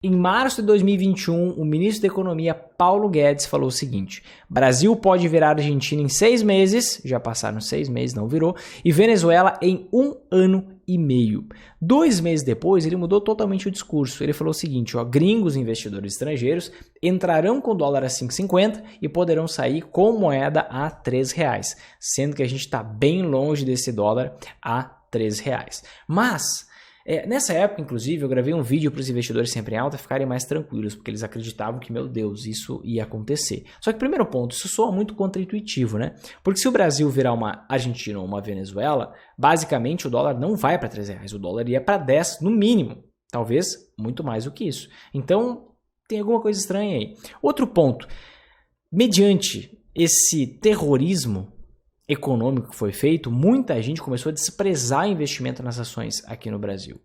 Em março de 2021, o ministro da Economia, Paulo Guedes, falou o seguinte: Brasil pode virar Argentina em 6 meses, já passaram 6 meses, não virou, e Venezuela em 1 ano e meio. 2 meses depois, ele mudou totalmente o discurso. Ele falou o seguinte: gringos investidores estrangeiros entrarão com dólar a 5,50 e poderão sair com moeda a R$3, sendo que a gente está bem longe desse dólar a R$3. Mas nessa época, inclusive, eu gravei um vídeo para os investidores sempre em alta ficarem mais tranquilos, porque eles acreditavam que, meu Deus, isso ia acontecer. Só que, primeiro ponto, isso soa muito contraintuitivo, né? Porque se o Brasil virar uma Argentina ou uma Venezuela, basicamente o dólar não vai para R$3, o dólar ia para 10 no mínimo, talvez muito mais do que isso. Então, tem alguma coisa estranha aí. Outro ponto, mediante esse terrorismo econômico que foi feito, muita gente começou a desprezar investimento nas ações aqui no Brasil.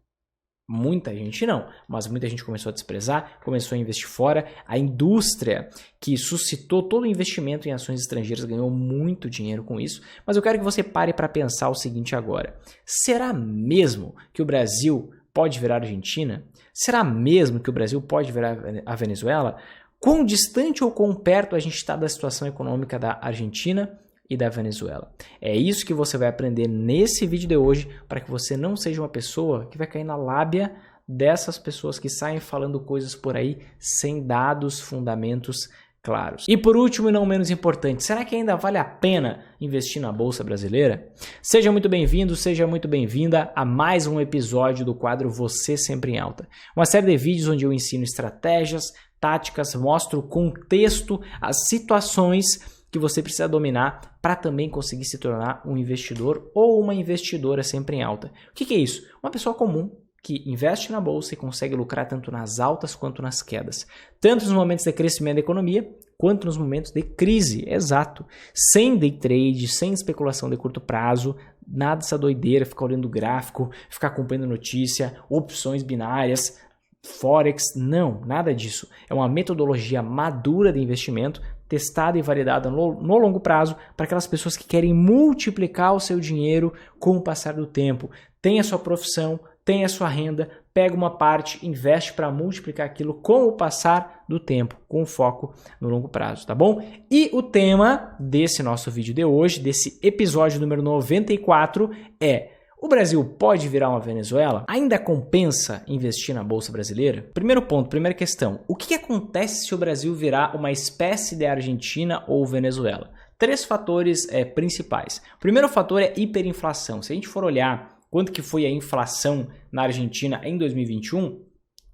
Muita gente não, mas muita gente começou a desprezar, começou a investir fora. A indústria que suscitou todo o investimento em ações estrangeiras ganhou muito dinheiro com isso. Mas eu quero que você pare para pensar o seguinte agora: será mesmo que o Brasil pode virar Argentina? Será mesmo que o Brasil pode virar a Venezuela? Quão distante ou quão perto a gente está da situação econômica da Argentina e da Venezuela? É isso que você vai aprender nesse vídeo de hoje, para que você não seja uma pessoa que vai cair na lábia dessas pessoas que saem falando coisas por aí sem dados, fundamentos claros. E por último e não menos importante, será que ainda vale a pena investir na Bolsa Brasileira? Seja muito bem-vindo, seja muito bem-vinda a mais um episódio do quadro Você Sempre em Alta. Uma série de vídeos onde eu ensino estratégias, táticas, mostro o contexto, as situações que você precisa dominar para também conseguir se tornar um investidor ou uma investidora sempre em alta. O que é isso? Uma pessoa comum que investe na bolsa e consegue lucrar tanto nas altas quanto nas quedas. Tanto nos momentos de crescimento da economia, quanto nos momentos de crise. Exato. Sem day trade, sem especulação de curto prazo, nada dessa doideira, ficar olhando gráfico, ficar acompanhando notícia, opções binárias, Forex, não, nada disso. É uma metodologia madura de investimento, testada e validada no longo prazo para aquelas pessoas que querem multiplicar o seu dinheiro com o passar do tempo. Tem a sua profissão, tem a sua renda, pega uma parte, investe para multiplicar aquilo com o passar do tempo, com foco no longo prazo, tá bom? E o tema desse nosso vídeo de hoje, desse episódio número 94 é: o Brasil pode virar uma Venezuela? Ainda compensa investir na Bolsa Brasileira? Primeiro ponto, primeira questão. O que acontece se o Brasil virar uma espécie de Argentina ou Venezuela? 3 fatores principais. O primeiro fator é hiperinflação. Se a gente for olhar quanto que foi a inflação na Argentina em 2021,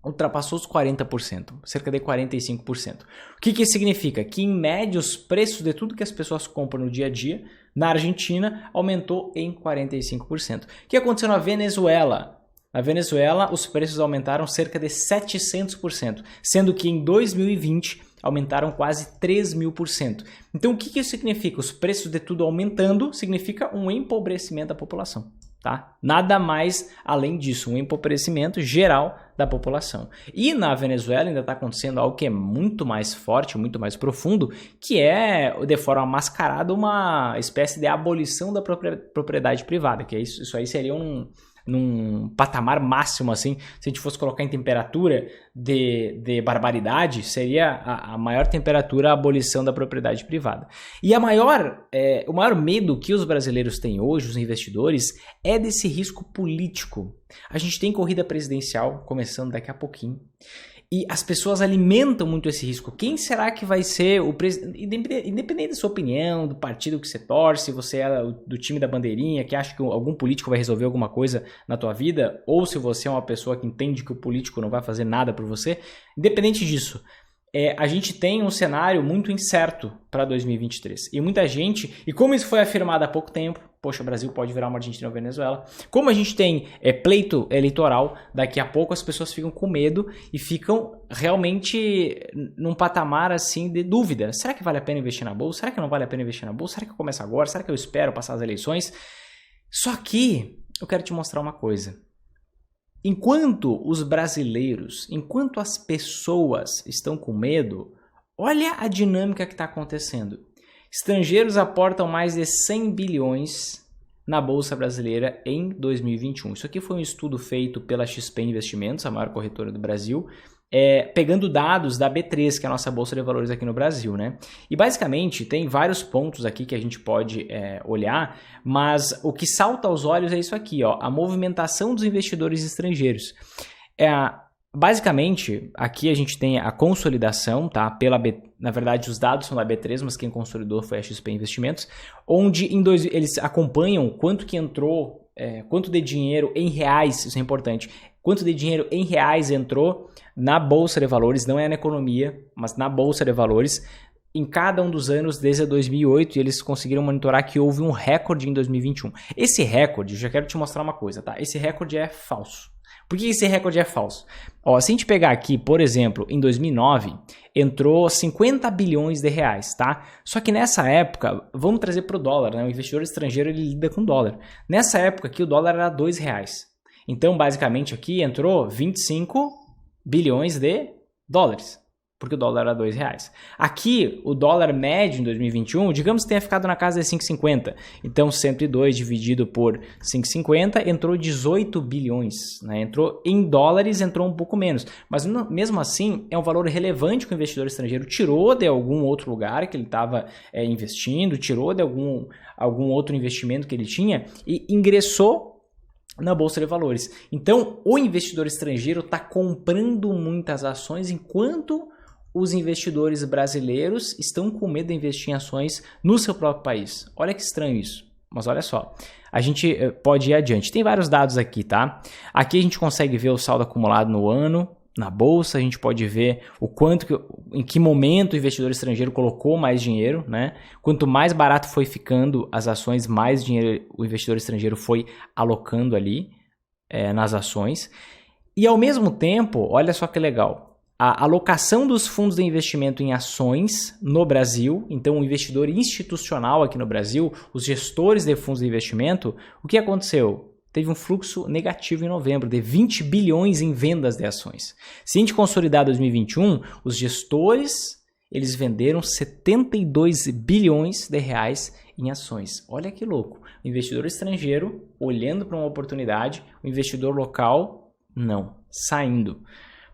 ultrapassou os 40%, cerca de 45%. O que isso significa? Que, em média, os preços de tudo que as pessoas compram no dia a dia na Argentina aumentou em 45%. O que aconteceu na Venezuela? Na Venezuela, os preços aumentaram cerca de 700%, sendo que em 2020 aumentaram quase 3.000%. Então, o que isso significa? Os preços de tudo aumentando significa um empobrecimento da população. Tá? Nada mais além disso, um empobrecimento geral da população. E na Venezuela ainda está acontecendo algo que é muito mais forte, muito mais profundo, que é, de forma mascarada, uma espécie de abolição da propriedade privada, que isso aí seria num patamar máximo, assim, se a gente fosse colocar em temperatura de barbaridade, seria a maior temperatura a abolição da propriedade privada. E o maior medo que os brasileiros têm hoje, os investidores, é desse risco político. A gente tem corrida presidencial começando daqui a pouquinho. E as pessoas alimentam muito esse risco. Quem será que vai ser o presidente? Independente da sua opinião, do partido que você torce, se você é do time da bandeirinha, que acha que algum político vai resolver alguma coisa na tua vida, ou se você é uma pessoa que entende que o político não vai fazer nada por você, independente disso, a gente tem um cenário muito incerto para 2023. E muita gente, e como isso foi afirmado há pouco tempo, poxa, o Brasil pode virar uma Argentina ou Venezuela. Como a gente tem pleito eleitoral, daqui a pouco as pessoas ficam com medo e ficam realmente num patamar assim de dúvida. Será que vale a pena investir na Bolsa? Será que não vale a pena investir na Bolsa? Será que eu começo agora? Será que eu espero passar as eleições? Só que eu quero te mostrar uma coisa. Enquanto os brasileiros, enquanto as pessoas estão com medo, olha a dinâmica que está acontecendo. Estrangeiros aportam mais de 100 bilhões na Bolsa Brasileira em 2021. Isso aqui foi um estudo feito pela XP Investimentos, a maior corretora do Brasil, pegando dados da B3, que é a nossa Bolsa de Valores aqui no Brasil, né? E basicamente tem vários pontos aqui que a gente pode olhar, mas o que salta aos olhos é isso aqui, ó, a movimentação dos investidores estrangeiros. Basicamente, aqui a gente tem a consolidação, tá? Na verdade, os dados são da B3, mas quem consolidou foi a XP Investimentos, onde eles acompanham quanto que entrou, quanto de dinheiro em reais, isso é importante, quanto de dinheiro em reais entrou na Bolsa de Valores, não é na economia, mas na Bolsa de Valores, em cada um dos anos desde 2008, e eles conseguiram monitorar que houve um recorde em 2021. Esse recorde, já quero te mostrar uma coisa, tá? Esse recorde é falso. Por que esse recorde é falso? Ó, se a gente pegar aqui, por exemplo, em 2009, entrou 50 bilhões de reais, tá? Só que nessa época, vamos trazer para o dólar, né? O investidor estrangeiro ele lida com dólar. Nessa época aqui, o dólar era R$2. Então, basicamente, aqui entrou 25 bilhões de dólares, porque o dólar era R$2. Aqui, o dólar médio em 2021, digamos que tenha ficado na casa de 5,50. Então, 102 dividido por 5,50, entrou 18 bilhões. Né? Entrou em dólares, entrou um pouco menos. Mas, mesmo assim, é um valor relevante que o investidor estrangeiro tirou de algum outro lugar que ele estava investindo, tirou de algum outro investimento que ele tinha e ingressou na Bolsa de Valores. Então, o investidor estrangeiro está comprando muitas ações enquanto os investidores brasileiros estão com medo de investir em ações no seu próprio país. Olha que estranho isso. Mas olha só, a gente pode ir adiante. Tem vários dados aqui, tá? Aqui a gente consegue ver o saldo acumulado no ano, na bolsa, a gente pode ver em que momento o investidor estrangeiro colocou mais dinheiro, né? Quanto mais barato foi ficando as ações, mais dinheiro o investidor estrangeiro foi alocando ali nas ações. E ao mesmo tempo, olha só que legal, a alocação dos fundos de investimento em ações no Brasil, então o investidor institucional aqui no Brasil, os gestores de fundos de investimento, o que aconteceu? Teve um fluxo negativo em novembro, de 20 bilhões em vendas de ações. Se a gente consolidar 2021, os gestores eles venderam 72 bilhões de reais em ações. Olha que louco. O investidor estrangeiro olhando para uma oportunidade, o investidor local não, saindo.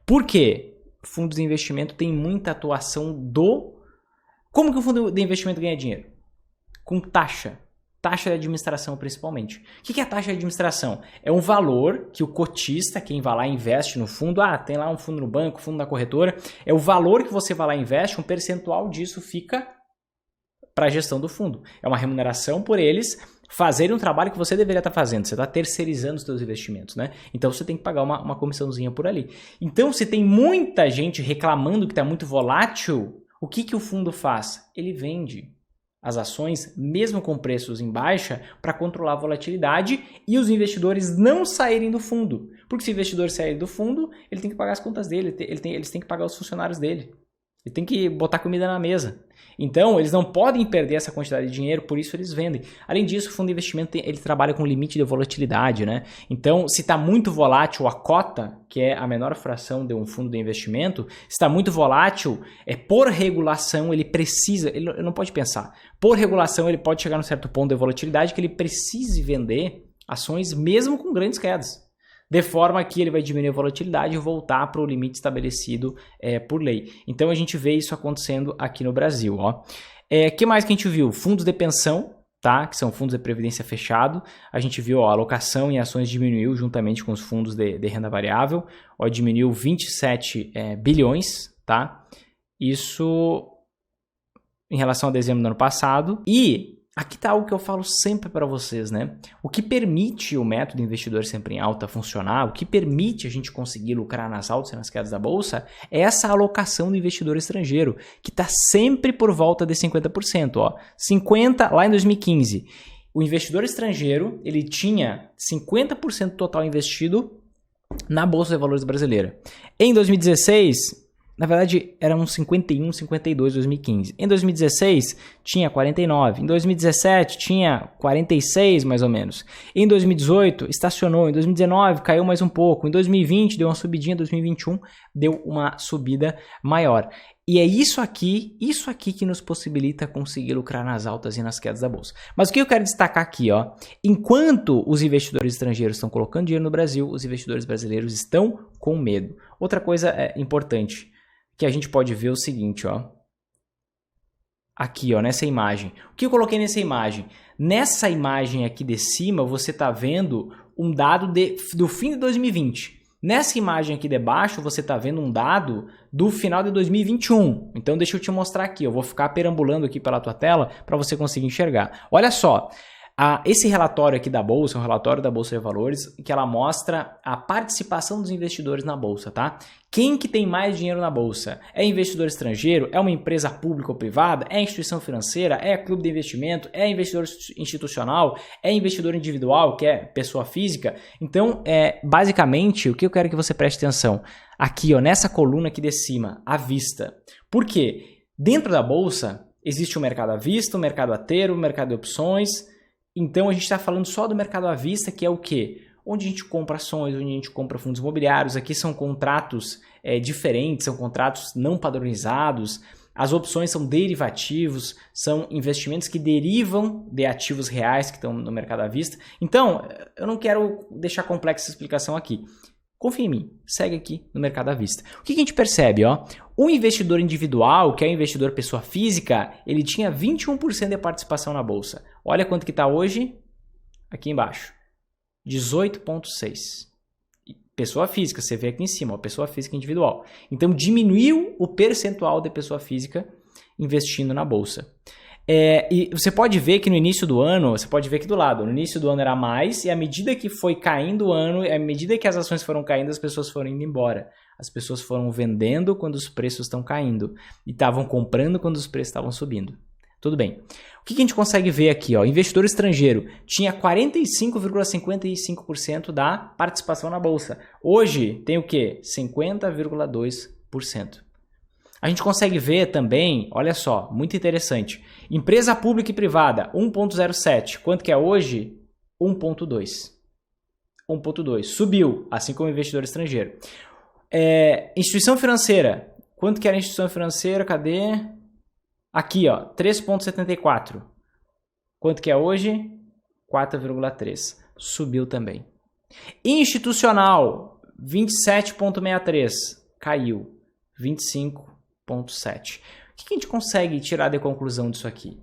Por quê? Fundos de investimento tem muita atuação Como que o fundo de investimento ganha dinheiro? Com taxa. Taxa de administração, principalmente. O que é a taxa de administração? É um valor que o cotista, quem vai lá e investe no fundo, tem lá um fundo no banco, fundo na corretora, é o valor que você vai lá e investe, um percentual disso fica para a gestão do fundo. É uma remuneração por eles fazerem um trabalho que você deveria estar fazendo. Você está terceirizando os seus investimentos, né? Então você tem que pagar uma comissãozinha por ali. Então, se tem muita gente reclamando que está muito volátil, o que o fundo faz? Ele vende as ações, mesmo com preços em baixa, para controlar a volatilidade e os investidores não saírem do fundo. Porque se o investidor sair do fundo, ele tem que pagar as contas dele, eles têm que pagar os funcionários dele. Ele tem que botar comida na mesa. Então, eles não podem perder essa quantidade de dinheiro, por isso eles vendem. Além disso, o fundo de investimento ele trabalha com limite de volatilidade, né? Então, se está muito volátil a cota, que é a menor fração de um fundo de investimento, se está muito volátil, por regulação ele não pode pensar. Por regulação ele pode chegar num certo ponto de volatilidade que ele precise vender ações mesmo com grandes quedas. De forma que ele vai diminuir a volatilidade e voltar para o limite estabelecido por lei. Então a gente vê isso acontecendo aqui no Brasil. O que mais que a gente viu? Fundos de pensão, tá? Que são fundos de previdência fechado. A gente viu a alocação em ações diminuiu juntamente com os fundos de renda variável. Diminuiu 27 bilhões, tá? Isso em relação a dezembro do ano passado. E aqui está algo que eu falo sempre para vocês, né? O que permite o método investidor sempre em alta funcionar, o que permite a gente conseguir lucrar nas altas e nas quedas da bolsa, é essa alocação do investidor estrangeiro, que está sempre por volta de 50%. 50% lá em 2015. O investidor estrangeiro ele tinha 50% total investido na Bolsa de Valores brasileira. Em 2016... Na verdade, era uns 51, 52 em 2015. Em 2016, tinha 49. Em 2017, tinha 46, mais ou menos. Em 2018, estacionou. Em 2019, caiu mais um pouco. Em 2020, deu uma subidinha. Em 2021, deu uma subida maior. E é isso aqui que nos possibilita conseguir lucrar nas altas e nas quedas da bolsa. Mas o que eu quero destacar aqui, enquanto os investidores estrangeiros estão colocando dinheiro no Brasil, os investidores brasileiros estão com medo. Outra coisa importante que a gente pode ver é o seguinte, ó. Aqui, ó, nessa imagem. O que eu coloquei nessa imagem? Nessa imagem aqui de cima, você está vendo um dado do fim de 2020. Nessa imagem aqui de baixo, você está vendo um dado do final de 2021. Então, deixa eu te mostrar aqui. Eu vou ficar perambulando aqui pela tua tela para você conseguir enxergar. Olha só. Esse relatório aqui da Bolsa, um relatório da Bolsa de Valores, que ela mostra a participação dos investidores na Bolsa, tá? Quem que tem mais dinheiro na Bolsa? É investidor estrangeiro? É uma empresa pública ou privada? É instituição financeira? É clube de investimento? É investidor institucional? É investidor individual, que é pessoa física? Então, basicamente, o que eu quero que você preste atenção? Aqui, ó, nessa coluna aqui de cima, à vista. Por quê? Dentro da Bolsa, existe o mercado à vista, o mercado a ter, o mercado de opções. Então, a gente está falando só do mercado à vista, que é o quê? Onde a gente compra ações, onde a gente compra fundos imobiliários. Aqui são contratos diferentes, são contratos não padronizados. As opções são derivativos, são investimentos que derivam de ativos reais que estão no mercado à vista. Então, eu não quero deixar complexa essa explicação aqui. Confia em mim, segue aqui no mercado à vista. O que a gente percebe? Ó? O investidor individual, que é o investidor pessoa física, ele tinha 21% de participação na Bolsa. Olha quanto que está hoje, aqui embaixo, 18,6%. Pessoa física, você vê aqui em cima, ó, pessoa física individual. Então, diminuiu o percentual de pessoa física investindo na Bolsa. E você pode ver que no início do ano, você pode ver aqui do lado, no início do ano era mais, e à medida que foi caindo o ano, à medida que as ações foram caindo, as pessoas foram indo embora. As pessoas foram vendendo quando os preços estão caindo e estavam comprando quando os preços estavam subindo. Tudo bem. O que a gente consegue ver aqui? Ó? Investidor estrangeiro tinha 45,55% da participação na Bolsa. Hoje tem o quê? 50,2%. A gente consegue ver também, olha só, muito interessante. Empresa pública e privada, 1,07. Quanto que é hoje? 1,2. 1,2. Subiu, assim como investidor estrangeiro. Instituição financeira. Quanto que era a instituição financeira? Cadê? Aqui, ó, 3,74. Quanto que é hoje? 4,3. Subiu também. Institucional, 27,63. Caiu. 25,7. O que a gente consegue tirar de conclusão disso aqui?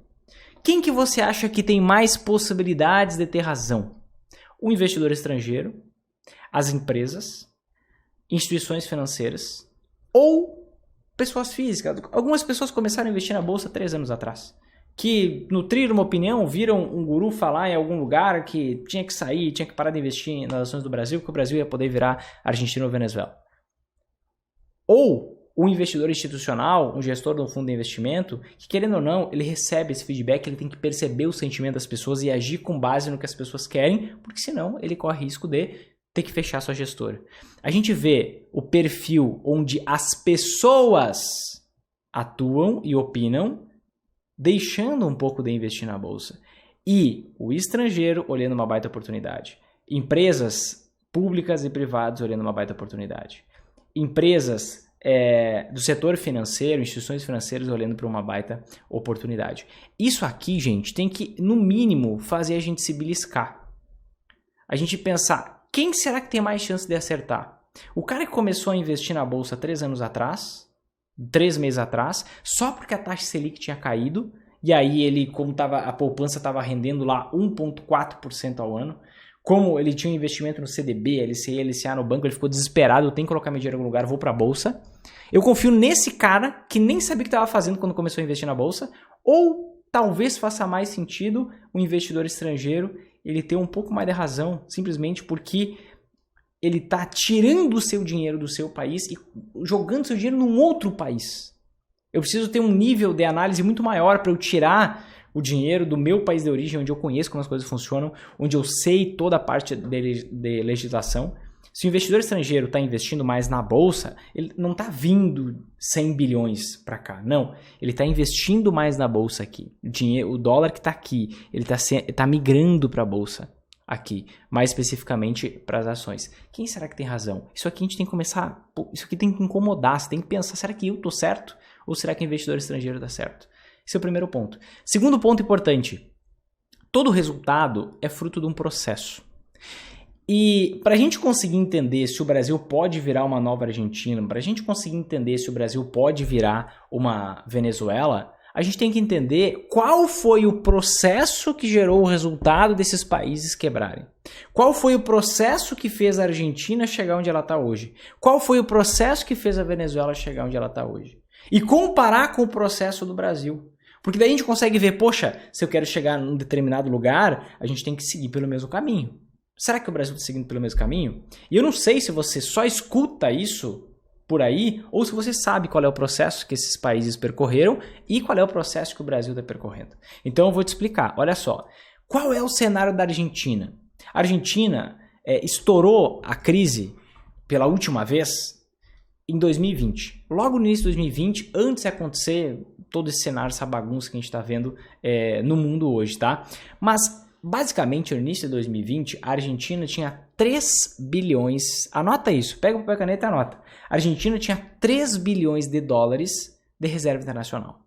Quem que você acha que tem mais possibilidades de ter razão? O investidor estrangeiro, as empresas, instituições financeiras ou pessoas físicas? Algumas pessoas começaram a investir na Bolsa 3 anos atrás, que nutriram uma opinião, viram um guru falar em algum lugar que tinha que sair, tinha que parar de investir nas ações do Brasil, que o Brasil ia poder virar Argentina ou Venezuela. Ou o investidor institucional, um gestor de um fundo de investimento, que querendo ou não, ele recebe esse feedback, ele tem que perceber o sentimento das pessoas e agir com base no que as pessoas querem, porque senão ele corre risco de ter que fechar sua gestora. A gente vê o perfil onde as pessoas atuam e opinam, deixando um pouco de investir na Bolsa. E o estrangeiro olhando uma baita oportunidade. Empresas públicas e privadas olhando uma baita oportunidade. Empresas do setor financeiro, instituições financeiras olhando para uma baita oportunidade. Isso aqui, gente, tem que, no mínimo, fazer a gente se beliscar. A gente pensar, quem será que tem mais chance de acertar? O cara que começou a investir na Bolsa 3 anos atrás, 3 meses atrás, só porque a taxa Selic tinha caído, e aí ele, como a poupança estava rendendo lá 1,4% ao ano, como ele tinha um investimento no CDB, LCI, LCA no banco, ele ficou desesperado, eu tenho que colocar meu dinheiro em algum lugar, vou para a Bolsa. Eu confio nesse cara que nem sabia o que estava fazendo quando começou a investir na Bolsa, ou talvez faça mais sentido o investidor estrangeiro ele ter um pouco mais de razão, simplesmente porque ele está tirando o seu dinheiro do seu país e jogando seu dinheiro num outro país. Eu preciso ter um nível de análise muito maior para eu tirar o dinheiro do meu país de origem, onde eu conheço como as coisas funcionam, onde eu sei toda a parte de legislação. Se o investidor estrangeiro está investindo mais na Bolsa, ele não está vindo 100 bilhões para cá, não. Ele está investindo mais na Bolsa aqui. O dólar que está aqui, ele está migrando para a Bolsa aqui, mais especificamente para as ações. Quem será que tem razão? Isso aqui a gente tem que começar, isso aqui tem que incomodar, você tem que pensar, será que eu estou certo? Ou será que o investidor estrangeiro está certo? Esse é o primeiro ponto. Segundo ponto importante, todo resultado é fruto de um processo. E para a gente conseguir entender se o Brasil pode virar uma nova Argentina, para a gente conseguir entender se o Brasil pode virar uma Venezuela, a gente tem que entender qual foi o processo que gerou o resultado desses países quebrarem. Qual foi o processo que fez a Argentina chegar onde ela está hoje? Qual foi o processo que fez a Venezuela chegar onde ela está hoje? E comparar com o processo do Brasil. Porque daí a gente consegue ver, poxa, se eu quero chegar num determinado lugar, a gente tem que seguir pelo mesmo caminho. Será que o Brasil está seguindo pelo mesmo caminho? E eu não sei se você só escuta isso por aí, ou se você sabe qual é o processo que esses países percorreram e qual é o processo que o Brasil está percorrendo. Então eu vou te explicar. Olha só, qual é o cenário da Argentina? A Argentina estourou a crise pela última vez em 2020. Logo no início de 2020, antes de acontecer todo esse cenário, essa bagunça que a gente está vendo no mundo hoje, tá? Mas basicamente, no início de 2020, a Argentina tinha 3 bilhões, anota isso, pega o papel e caneta e anota. A Argentina tinha 3 bilhões de dólares de reserva internacional.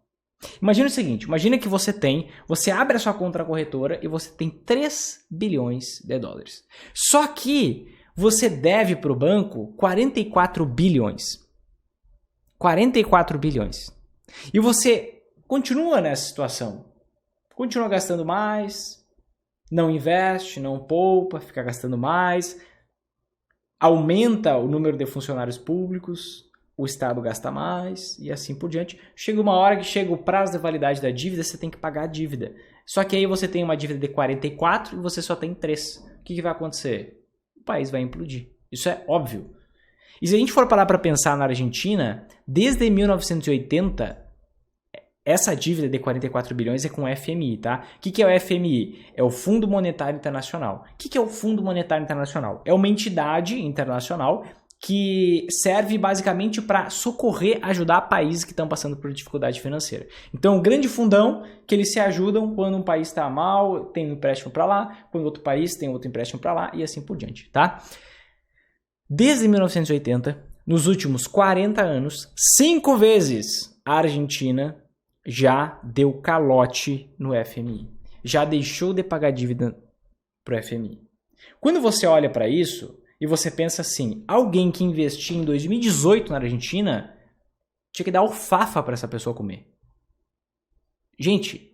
Imagina o seguinte, imagina que você abre a sua conta na corretora e você tem 3 bilhões de dólares. Só que você deve para o banco 44 bilhões. 44 bilhões. E você continua nessa situação. Continua gastando mais, não investe, não poupa, fica gastando mais, aumenta o número de funcionários públicos, o Estado gasta mais e assim por diante. Chega uma hora que chega o prazo de validade da dívida, você tem que pagar a dívida. Só que aí você tem uma dívida de 44 e você só tem 3. O que vai acontecer? O país vai implodir. Isso é óbvio. E se a gente for parar para pensar na Argentina, desde 1980... essa dívida de 44 bilhões é com o FMI, tá? O que é o FMI? É o Fundo Monetário Internacional. O que é o Fundo Monetário Internacional? É uma entidade internacional que serve basicamente para socorrer, ajudar países que estão passando por dificuldade financeira. Então, um grande fundão que eles se ajudam quando um país está mal, tem um empréstimo para lá, quando outro país tem outro empréstimo para lá e assim por diante, tá? Desde 1980, nos últimos 40 anos, 5 vezes a Argentina já deu calote no FMI. Já deixou de pagar dívida para o FMI. Quando você olha para isso e você pensa assim, alguém que investia em 2018 na Argentina tinha que dar alfafa para essa pessoa comer. Gente,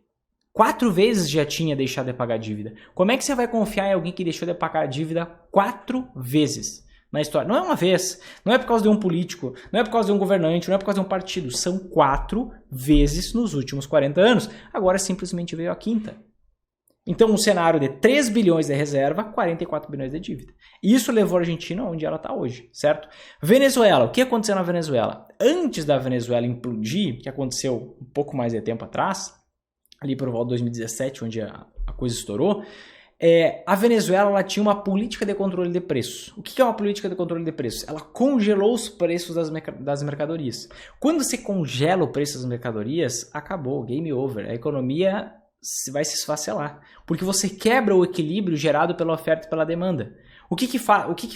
4 vezes já tinha deixado de pagar dívida. Como é que você vai confiar em alguém que deixou de pagar dívida 4 vezes? Na história. Não é uma vez, não é por causa de um político, não é por causa de um governante, não é por causa de um partido. São 4 vezes nos últimos 40 anos. Agora simplesmente veio a quinta. Então um cenário de 3 bilhões de reserva, 44 bilhões de dívida. Isso levou a Argentina onde ela está hoje, certo? Venezuela, o que aconteceu na Venezuela? Antes da Venezuela implodir, que aconteceu um pouco mais de tempo atrás, ali por volta de 2017, onde a coisa estourou, a Venezuela ela tinha uma política de controle de preços. O que é uma política de controle de preços? Ela congelou os preços das mercadorias. Quando você congela o preço das mercadorias, acabou, game over. A economia vai se esfacelar. Porque você quebra o equilíbrio gerado pela oferta e pela demanda. O que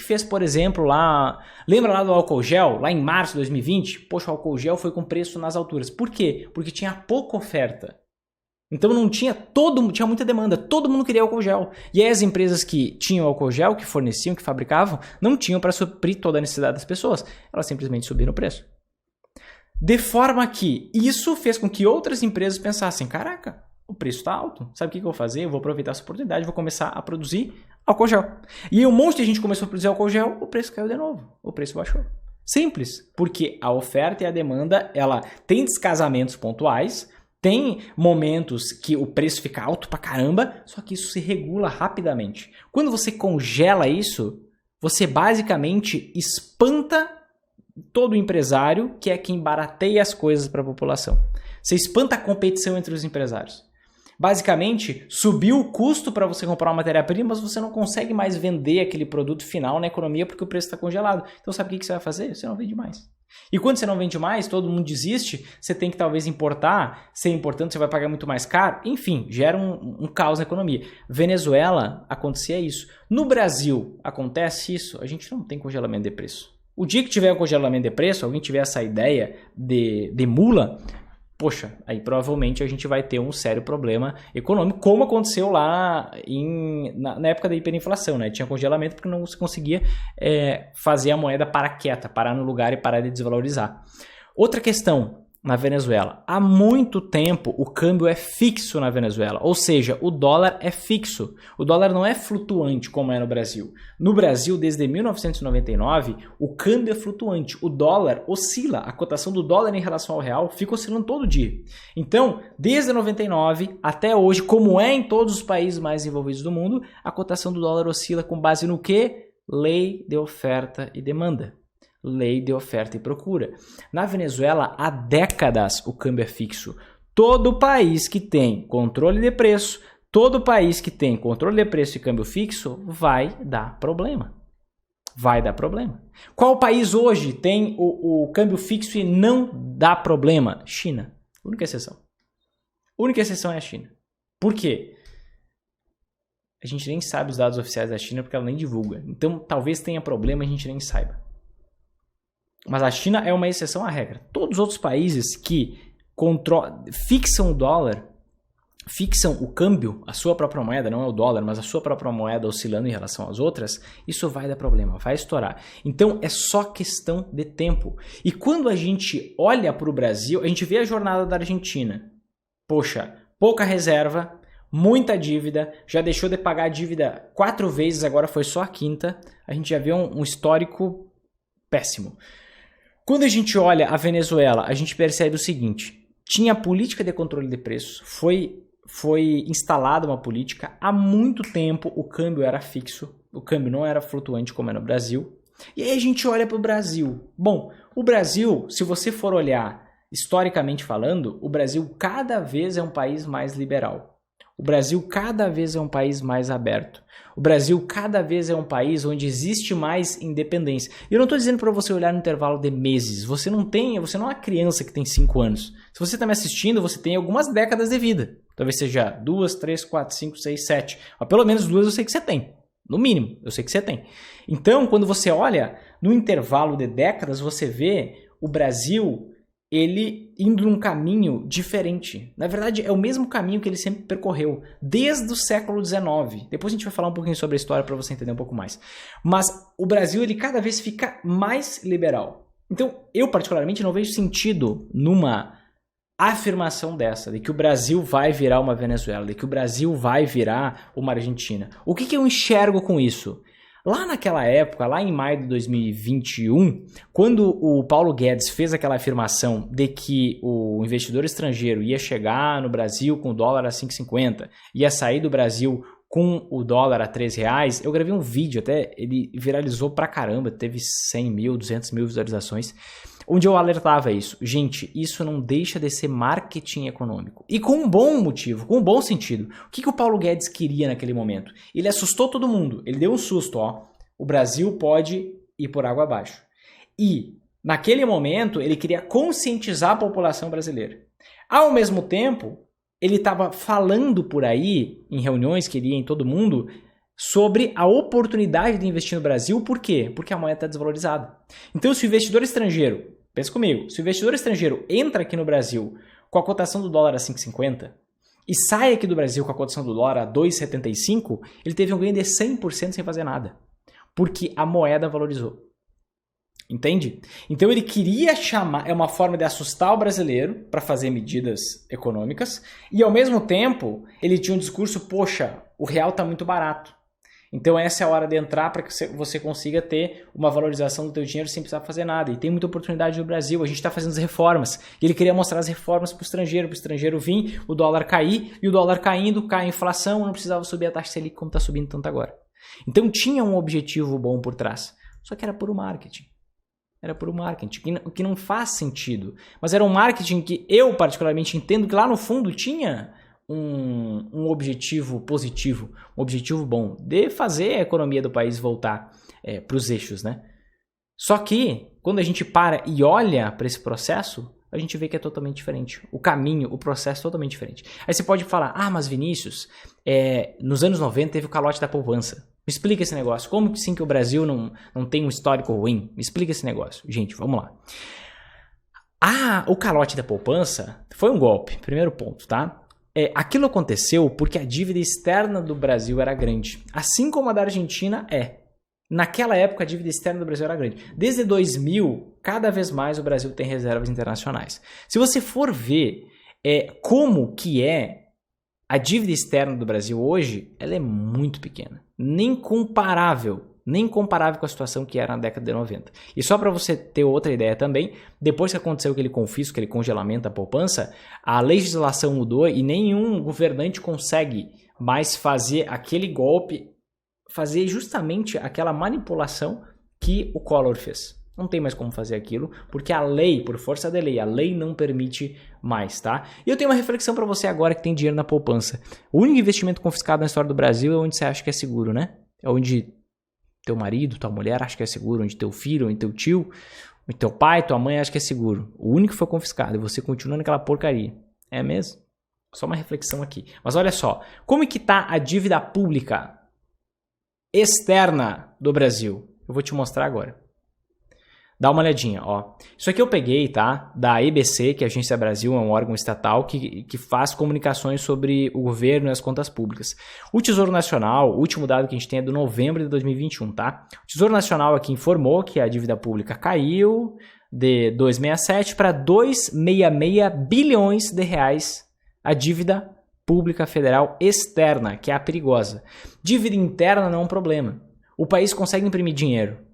fez, por exemplo, lá... Lembra lá do álcool gel? Lá em março de 2020? Poxa, o álcool gel foi com preço nas alturas. Por quê? Porque tinha pouca oferta. Então não tinha tinha muita demanda, todo mundo queria álcool gel. E aí as empresas que tinham álcool gel, que forneciam, que fabricavam, não tinham para suprir toda a necessidade das pessoas. Elas simplesmente subiram o preço. De forma que isso fez com que outras empresas pensassem, caraca, o preço está alto, sabe o que eu vou fazer? Eu vou aproveitar essa oportunidade, vou começar a produzir álcool gel. E aí um monte de gente começou a produzir álcool gel, o preço caiu de novo, o preço baixou. Simples, porque a oferta e a demanda, ela tem descasamentos pontuais. Tem momentos que o preço fica alto pra caramba, só que isso se regula rapidamente. Quando você congela isso, você basicamente espanta todo o empresário, que é quem barateia as coisas para a população. Você espanta a competição entre os empresários. Basicamente, subiu o custo para você comprar uma matéria-prima, mas você não consegue mais vender aquele produto final na economia porque o preço está congelado. Então sabe o que você vai fazer? Você não vende mais. E quando você não vende mais, todo mundo desiste, você tem que talvez importar, ser importante, você vai pagar muito mais caro, enfim, gera um caos na economia. Venezuela, acontecia isso. No Brasil, acontece isso, a gente não tem congelamento de preço. O dia que tiver o congelamento de preço, alguém tiver essa ideia de mula, poxa, aí provavelmente a gente vai ter um sério problema econômico, como aconteceu lá na época da hiperinflação, né? Tinha congelamento porque não se conseguia fazer a moeda parar quieta, parar no lugar e parar de desvalorizar. Outra questão na Venezuela. Há muito tempo o câmbio é fixo na Venezuela, ou seja, o dólar é fixo. O dólar não é flutuante como é no Brasil. No Brasil, desde 1999, o câmbio é flutuante. O dólar oscila, a cotação do dólar em relação ao real fica oscilando todo dia. Então, desde 99 até hoje, como é em todos os países mais desenvolvidos do mundo, a cotação do dólar oscila com base no quê? Lei de oferta e demanda. Lei de oferta e procura. Na Venezuela, há décadas o câmbio é fixo. Todo país que tem controle de preço, todo país que tem controle de preço e câmbio fixo vai dar problema. Vai dar problema. Qual país hoje tem o câmbio fixo e não dá problema? China. Única exceção. Única exceção é a China. Por quê? A gente nem sabe os dados oficiais da China porque ela nem divulga. Então, talvez tenha problema e a gente nem saiba. Mas a China é uma exceção à regra. Todos os outros países que fixam o dólar, fixam o câmbio, a sua própria moeda, não é o dólar, mas a sua própria moeda oscilando em relação às outras, isso vai dar problema, vai estourar. Então é só questão de tempo. E quando a gente olha para o Brasil, a gente vê a jornada da Argentina. Poxa, pouca reserva, muita dívida, já deixou de pagar a dívida 4 vezes, agora foi só a 5ª. A gente já vê um histórico péssimo. Quando a gente olha a Venezuela, a gente percebe o seguinte: tinha política de controle de preços, foi instalada uma política, há muito tempo o câmbio era fixo, o câmbio não era flutuante como é no Brasil. E aí a gente olha para o Brasil. Bom, o Brasil, se você for olhar historicamente falando, o Brasil cada vez é um país mais liberal. O Brasil cada vez é um país mais aberto. O Brasil cada vez é um país onde existe mais independência. E eu não estou dizendo para você olhar no intervalo de meses. Você não é uma criança que tem 5 anos. Se você está me assistindo, você tem algumas décadas de vida. Talvez seja 2, 3, 4, 5, 6, 7. Mas pelo menos 2 eu sei que você tem. No mínimo, eu sei que você tem. Então, quando você olha no intervalo de décadas, você vê o Brasil ele indo num caminho diferente. Na verdade, é o mesmo caminho que ele sempre percorreu, desde o século XIX. Depois a gente vai falar um pouquinho sobre a história para você entender um pouco mais. Mas o Brasil, ele cada vez fica mais liberal. Então, eu particularmente não vejo sentido numa afirmação dessa, de que o Brasil vai virar uma Venezuela, de que o Brasil vai virar uma Argentina. O que eu enxergo com isso? Lá naquela época, lá em maio de 2021, quando o Paulo Guedes fez aquela afirmação de que o investidor estrangeiro ia chegar no Brasil com o dólar a 5,50, ia sair do Brasil com o dólar a R$3, eu gravei um vídeo, até ele viralizou pra caramba, teve 100 mil, 200 mil visualizações, onde eu alertava isso. Gente, isso não deixa de ser marketing econômico. E com um bom motivo, com um bom sentido. O que o Paulo Guedes queria naquele momento? Ele assustou todo mundo. Ele deu um susto, ó. O Brasil pode ir por água abaixo. E, naquele momento, ele queria conscientizar a população brasileira. Ao mesmo tempo, ele estava falando por aí, em reuniões que ele ia em todo mundo, sobre a oportunidade de investir no Brasil. Por quê? Porque a moeda está desvalorizada. Então, se o investidor estrangeiro, pensa comigo, se o investidor estrangeiro entra aqui no Brasil com a cotação do dólar a 5,50 e sai aqui do Brasil com a cotação do dólar a 2,75, ele teve um ganho de 100% sem fazer nada. Porque a moeda valorizou. Entende? Então ele queria chamar, é uma forma de assustar o brasileiro para fazer medidas econômicas e ao mesmo tempo ele tinha um discurso, poxa, o real está muito barato. Então essa é a hora de entrar para que você consiga ter uma valorização do teu dinheiro sem precisar fazer nada. E tem muita oportunidade no Brasil, a gente está fazendo as reformas. E ele queria mostrar as reformas para o estrangeiro vir, o dólar cair, e o dólar caindo, cai a inflação, não precisava subir a taxa Selic como está subindo tanto agora. Então tinha um objetivo bom por trás, só que era puro marketing. Era puro marketing, que não faz sentido. Mas era um marketing que eu particularmente entendo que lá no fundo tinha um objetivo positivo, um objetivo bom, de fazer a economia do país voltar para os eixos, né? Só que, quando a gente para e olha para esse processo, a gente vê que é totalmente diferente. O caminho, o processo é totalmente diferente. Aí você pode falar, mas Vinícius, nos anos 90 teve o calote da poupança. Me explica esse negócio. Como que sim que o Brasil não tem um histórico ruim? Me explica esse negócio. Gente, vamos lá. O calote da poupança foi um golpe, primeiro ponto, tá? Aquilo aconteceu porque a dívida externa do Brasil era grande, assim como a da Argentina é. Naquela época, a dívida externa do Brasil era grande. Desde 2000, cada vez mais o Brasil tem reservas internacionais. Se você for ver como que é a dívida externa do Brasil hoje, ela é muito pequena. Nem comparável com a situação que era na década de 90. E só para você ter outra ideia também, depois que aconteceu aquele confisco, aquele congelamento da poupança, a legislação mudou e nenhum governante consegue mais fazer aquele golpe, fazer justamente aquela manipulação que o Collor fez. Não tem mais como fazer aquilo, porque a lei, por força da lei, a lei não permite mais, tá? E eu tenho uma reflexão para você agora que tem dinheiro na poupança. O único investimento confiscado na história do Brasil é onde você acha que é seguro, né? É onde teu marido, tua mulher acha que é seguro, onde teu filho, onde teu tio, onde teu pai, tua mãe acha que é seguro. O único que foi confiscado e você continua naquela porcaria. É mesmo? Só uma reflexão aqui. Mas olha só, como é que tá a dívida pública externa do Brasil? Eu vou te mostrar agora. Dá uma olhadinha, ó. Isso aqui eu peguei, tá? Da EBC, que é a Agência Brasil, é um órgão estatal que faz comunicações sobre o governo e as contas públicas. O Tesouro Nacional, o último dado que a gente tem é do novembro de 2021, tá? O Tesouro Nacional aqui informou que a dívida pública caiu de 267 para 266 bilhões de reais a dívida pública federal externa, que é a perigosa. Dívida interna não é um problema. O país consegue imprimir dinheiro.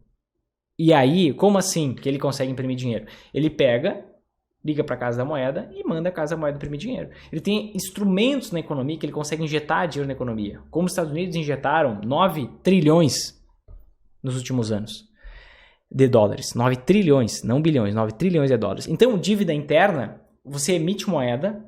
E aí, como assim que ele consegue imprimir dinheiro? Ele pega, liga para a Casa da Moeda e manda a Casa da Moeda imprimir dinheiro. Ele tem instrumentos na economia que ele consegue injetar dinheiro na economia. Como os Estados Unidos injetaram 9 trilhões nos últimos anos de dólares. 9 trilhões, não bilhões, 9 trilhões de dólares. Então, dívida interna, você emite moeda,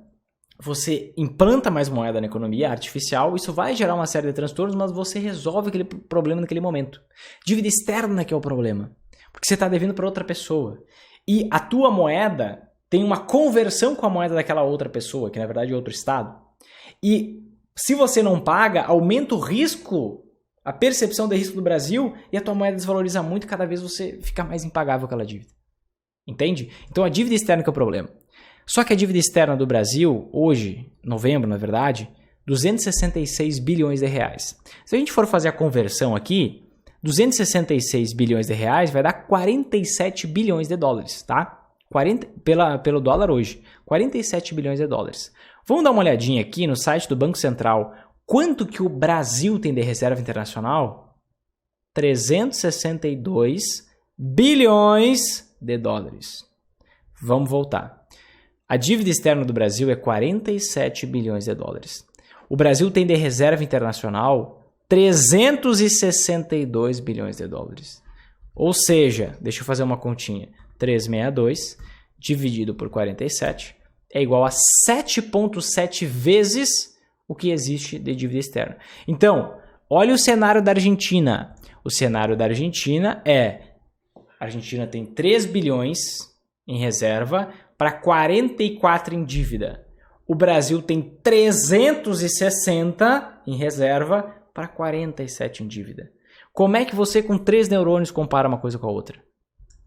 você implanta mais moeda na economia artificial, isso vai gerar uma série de transtornos, mas você resolve aquele problema naquele momento. Dívida externa que é o problema, porque você está devendo para outra pessoa. E a tua moeda tem uma conversão com a moeda daquela outra pessoa, que na verdade é outro estado. E se você não paga, aumenta o risco, a percepção de risco do Brasil, e a tua moeda desvaloriza muito e cada vez você fica mais impagável aquela dívida. Entende? Então a dívida externa que é o problema. Só que a dívida externa do Brasil, hoje, novembro, na verdade, 266 bilhões de reais. Se a gente for fazer a conversão aqui, 266 bilhões de reais vai dar 47 bilhões de dólares, tá? Pelo dólar hoje, 47 bilhões de dólares. Vamos dar uma olhadinha aqui no site do Banco Central. Quanto que o Brasil tem de reserva internacional? 362 bilhões de dólares. Vamos voltar. A dívida externa do Brasil é 47 bilhões de dólares. O Brasil tem de reserva internacional 362 bilhões de dólares. Ou seja, deixa eu fazer uma continha. 362 dividido por 47 é igual a 7,7 vezes o que existe de dívida externa. Então, olha o cenário da Argentina. O cenário da Argentina é: a Argentina tem 3 bilhões em reserva para 44 em dívida. O Brasil tem 360 em reserva para 47 em dívida. Como é que você com 3 neurônios compara uma coisa com a outra?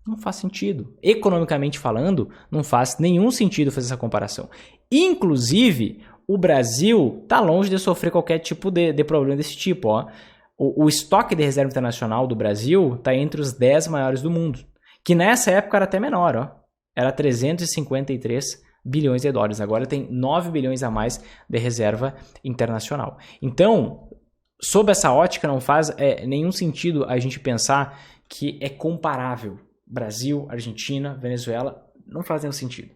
Não faz sentido. Economicamente falando, não faz nenhum sentido fazer essa comparação. Inclusive, o Brasil está longe de sofrer qualquer tipo de problema desse tipo. Ó. O estoque de reserva internacional do Brasil está entre os 10 maiores do mundo, que nessa época era até menor, ó. Era 353 bilhões de dólares. Agora tem 9 bilhões a mais de reserva internacional. Então, sob essa ótica, não faz nenhum sentido a gente pensar que é comparável. Brasil, Argentina, Venezuela, não faz nenhum sentido.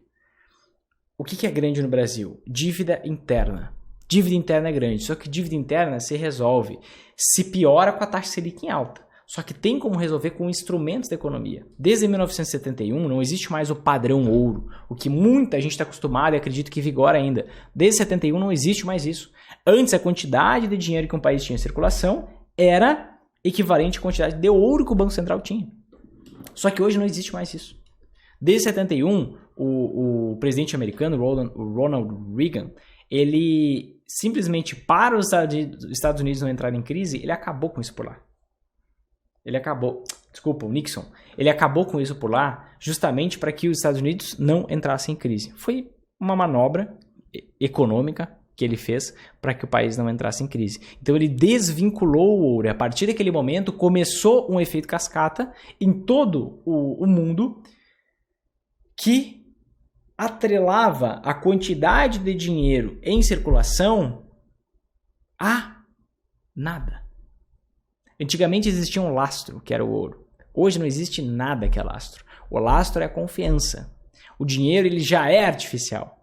O que é grande no Brasil? Dívida interna. Dívida interna é grande, só que dívida interna se resolve, se piora com a taxa Selic em alta. Só que tem como resolver com instrumentos da economia. Desde 1971 não existe mais o padrão ouro, o que muita gente está acostumada e acredita que vigora ainda. Desde 71 não existe mais isso. Antes a quantidade de dinheiro que um país tinha em circulação era equivalente à quantidade de ouro que o Banco Central tinha. Só que hoje não existe mais isso. Desde 71, o presidente americano, Ronald Reagan, ele simplesmente, para os Estados Unidos não entrarem em crise, ele acabou com isso por lá. Ele acabou. desculpa, o Nixon, ele acabou com isso por lá justamente para que os Estados Unidos não entrassem em crise. Foi uma manobra econômica que ele fez para que o país não entrasse em crise. Então ele desvinculou o ouro. E a partir daquele momento começou um efeito cascata em todo o mundo que atrelava a quantidade de dinheiro em circulação a nada. Antigamente existia um lastro, que era o ouro. Hoje não existe nada que é lastro. O lastro é a confiança. O dinheiro ele já é artificial.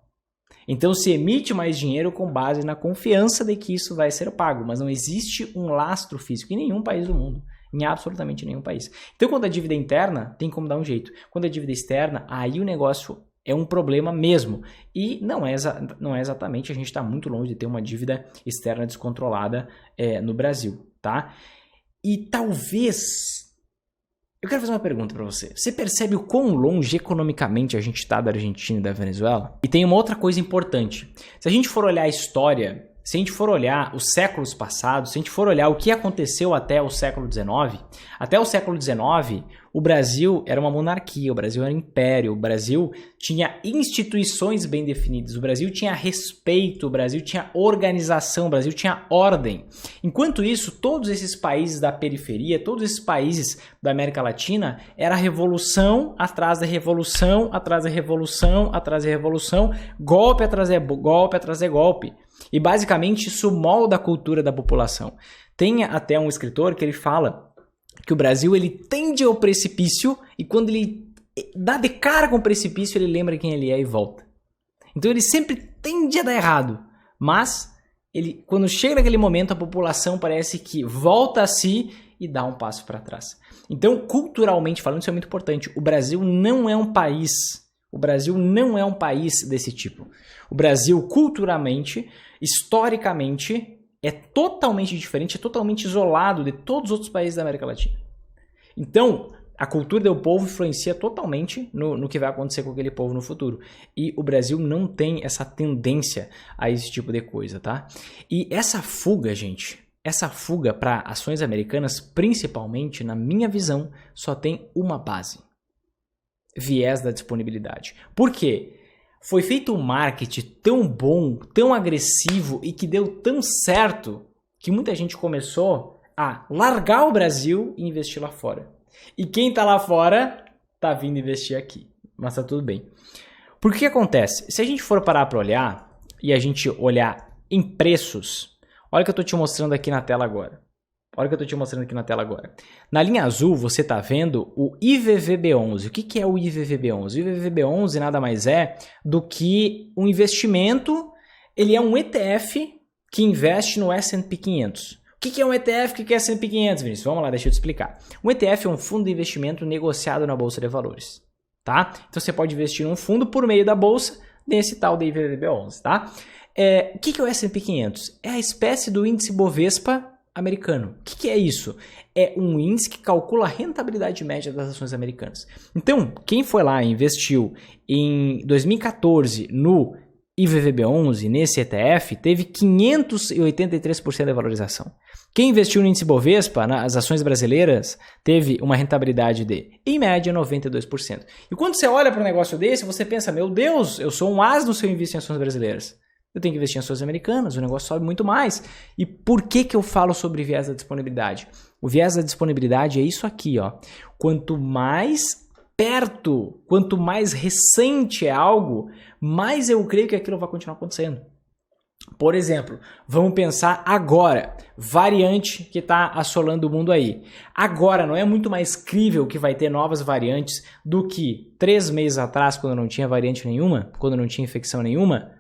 Então se emite mais dinheiro com base na confiança de que isso vai ser pago, mas não existe um lastro físico em nenhum país do mundo, em absolutamente nenhum país. Então quando a dívida é interna, tem como dar um jeito. Quando a dívida é externa, aí o negócio é um problema mesmo. E não é exatamente, a gente está muito longe de ter uma dívida externa descontrolada no Brasil, tá? E talvez... Eu quero fazer uma pergunta para você. Você percebe o quão longe economicamente a gente está da Argentina e da Venezuela? E tem uma outra coisa importante. Se a gente for olhar a história, se a gente for olhar os séculos passados, se a gente for olhar o que aconteceu até o século XIX, até o século XIX, o Brasil era uma monarquia, o Brasil era um império, o Brasil tinha instituições bem definidas, o Brasil tinha respeito, o Brasil tinha organização, o Brasil tinha ordem. Enquanto isso, todos esses países da periferia, todos esses países da América Latina, era revolução atrás da revolução, atrás da revolução, atrás da revolução, golpe atrás de golpe, atrás de golpe. E basicamente isso molda a cultura da população. Tem até um escritor que ele fala que o Brasil ele tende ao precipício e quando ele dá de cara com o precipício ele lembra quem ele é e volta. Então ele sempre tende a dar errado, mas quando chega naquele momento a população parece que volta a si e dá um passo para trás. Então culturalmente falando isso é muito importante. O Brasil não é um país desse tipo. O Brasil culturalmente, historicamente, é totalmente diferente, é totalmente isolado de todos os outros países da América Latina. Então, a cultura do povo influencia totalmente no que vai acontecer com aquele povo no futuro. E o Brasil não tem essa tendência a esse tipo de coisa, tá? E essa fuga, gente, para ações americanas, principalmente, na minha visão, só tem uma base. Viés da disponibilidade. Por quê? Foi feito um marketing tão bom, tão agressivo e que deu tão certo que muita gente começou a largar o Brasil e investir lá fora. E quem tá lá fora tá vindo investir aqui. Mas tá tudo bem. Por que acontece? Se a gente for parar para olhar e a gente olhar em preços, olha o que eu tô te mostrando aqui na tela agora. Na linha azul você está vendo o IVVB11. O que é o IVVB11? O IVVB11 nada mais é do que um investimento. Ele é um ETF que investe no S&P 500. O que é um ETF? O que é S&P 500, Vinícius? Vamos lá, deixa eu te explicar. Um ETF é um fundo de investimento negociado na Bolsa de Valores. Tá? Então você pode investir num fundo por meio da Bolsa nesse tal de IVVB11. Tá? O que é o S&P 500? É a espécie do índice Bovespa americano. O que é isso? É um índice que calcula a rentabilidade média das ações americanas. Então, quem foi lá e investiu em 2014 no IVVB11, nesse ETF, teve 583% de valorização. Quem investiu no índice Bovespa, nas ações brasileiras, teve uma rentabilidade de, em média, 92%. E quando você olha para um negócio desse, você pensa, meu Deus, eu sou um asno se eu investir em ações brasileiras. Eu tenho que investir em ações americanas, o negócio sobe muito mais. E por que eu falo sobre viés da disponibilidade? O viés da disponibilidade é isso aqui, ó. Quanto mais perto, quanto mais recente é algo, mais eu creio que aquilo vai continuar acontecendo. Por exemplo, vamos pensar agora, variante que está assolando o mundo aí. Agora, não é muito mais crível que vai ter novas variantes do que 3 meses atrás, quando não tinha variante nenhuma, quando não tinha infecção nenhuma?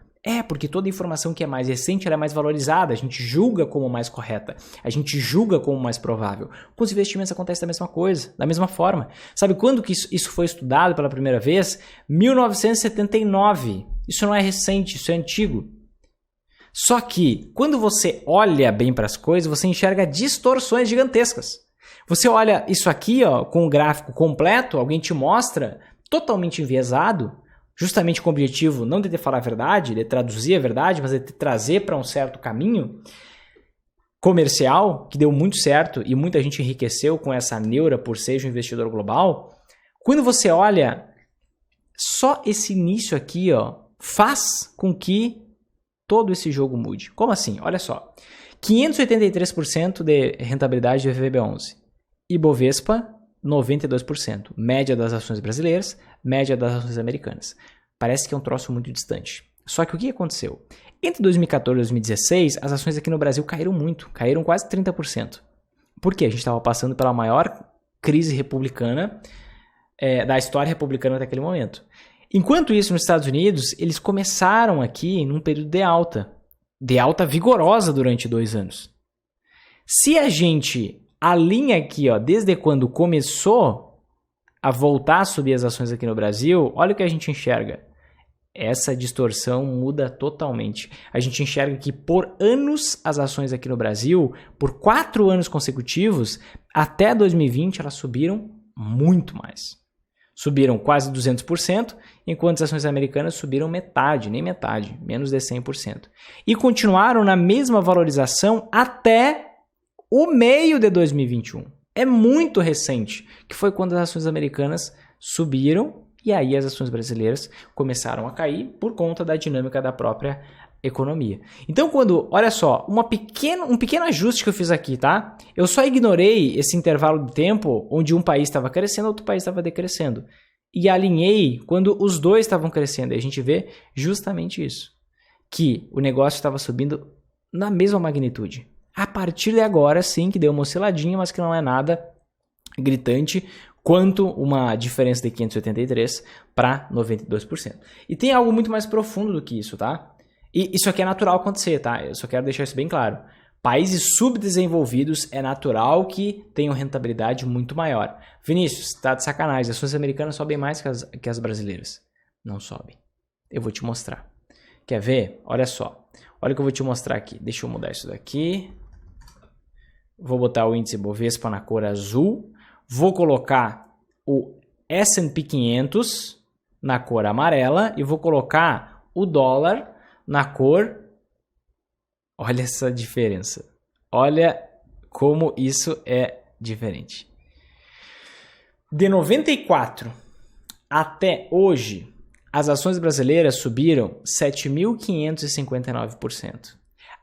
Porque toda informação que é mais recente ela é mais valorizada, a gente julga como mais correta, a gente julga como mais provável. Com os investimentos acontece da mesma coisa, da mesma forma. Sabe quando que isso foi estudado pela primeira vez? 1979. Isso não é recente, isso é antigo. Só que, quando você olha bem para as coisas, você enxerga distorções gigantescas. Você olha isso aqui, ó, com o gráfico completo, alguém te mostra, totalmente enviesado, justamente com o objetivo não de te falar a verdade, de traduzir a verdade, mas de te trazer para um certo caminho, comercial, que deu muito certo e muita gente enriqueceu com essa neura por ser um investidor global, quando você olha, só esse início aqui, ó, faz com que todo esse jogo mude. Como assim? Olha só. 583% de rentabilidade do FVB11. Ibovespa, 92%. Média das ações brasileiras, média das ações americanas. Parece que é um troço muito distante. Só que o que aconteceu? Entre 2014 e 2016, as ações aqui no Brasil caíram muito. Caíram quase 30%. Por quê? A gente estava passando pela maior crise republicana da história republicana até aquele momento. Enquanto isso, nos Estados Unidos, eles começaram aqui num período de alta vigorosa durante 2 anos. Se a gente alinha aqui, ó, desde quando começou a voltar a subir as ações aqui no Brasil, olha o que a gente enxerga. Essa distorção muda totalmente. A gente enxerga que por anos as ações aqui no Brasil, por 4 anos consecutivos, até 2020 elas subiram muito mais. Subiram quase 200%, enquanto as ações americanas subiram metade, nem metade, menos de 100%. E continuaram na mesma valorização até o meio de 2021. É muito recente, que foi quando as ações americanas subiram e aí as ações brasileiras começaram a cair por conta da dinâmica da própria economia. Então, olha só, um pequeno ajuste que eu fiz aqui, tá? Eu só ignorei esse intervalo de tempo onde um país estava crescendo, outro país estava decrescendo. E alinhei quando os dois estavam crescendo. E a gente vê justamente isso, que o negócio estava subindo na mesma magnitude. A partir de agora, sim, que deu uma osciladinha, mas que não é nada gritante quanto uma diferença de 583 para 92%. E tem algo muito mais profundo do que isso, tá? E isso aqui é natural acontecer, tá? Eu só quero deixar isso bem claro. Países subdesenvolvidos é natural que tenham rentabilidade muito maior. Vinícius, tá de sacanagem. As ações americanas sobem mais que as brasileiras. Não sobem. Eu vou te mostrar. Quer ver? Olha só. Olha o que eu vou te mostrar aqui. Deixa eu mudar isso daqui. Vou botar o índice Bovespa na cor azul. Vou colocar o S&P 500 na cor amarela. E vou colocar o dólar na cor... Olha essa diferença. Olha como isso é diferente. De 94 até hoje, as ações brasileiras subiram 7.559%.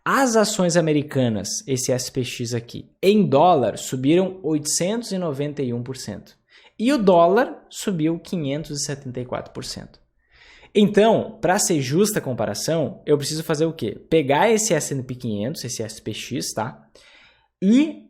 As ações americanas, esse SPX aqui, em dólar, subiram 891%. E o dólar subiu 574%. Então, para ser justa a comparação, eu preciso fazer o quê? Pegar esse S&P 500, esse SPX, tá? E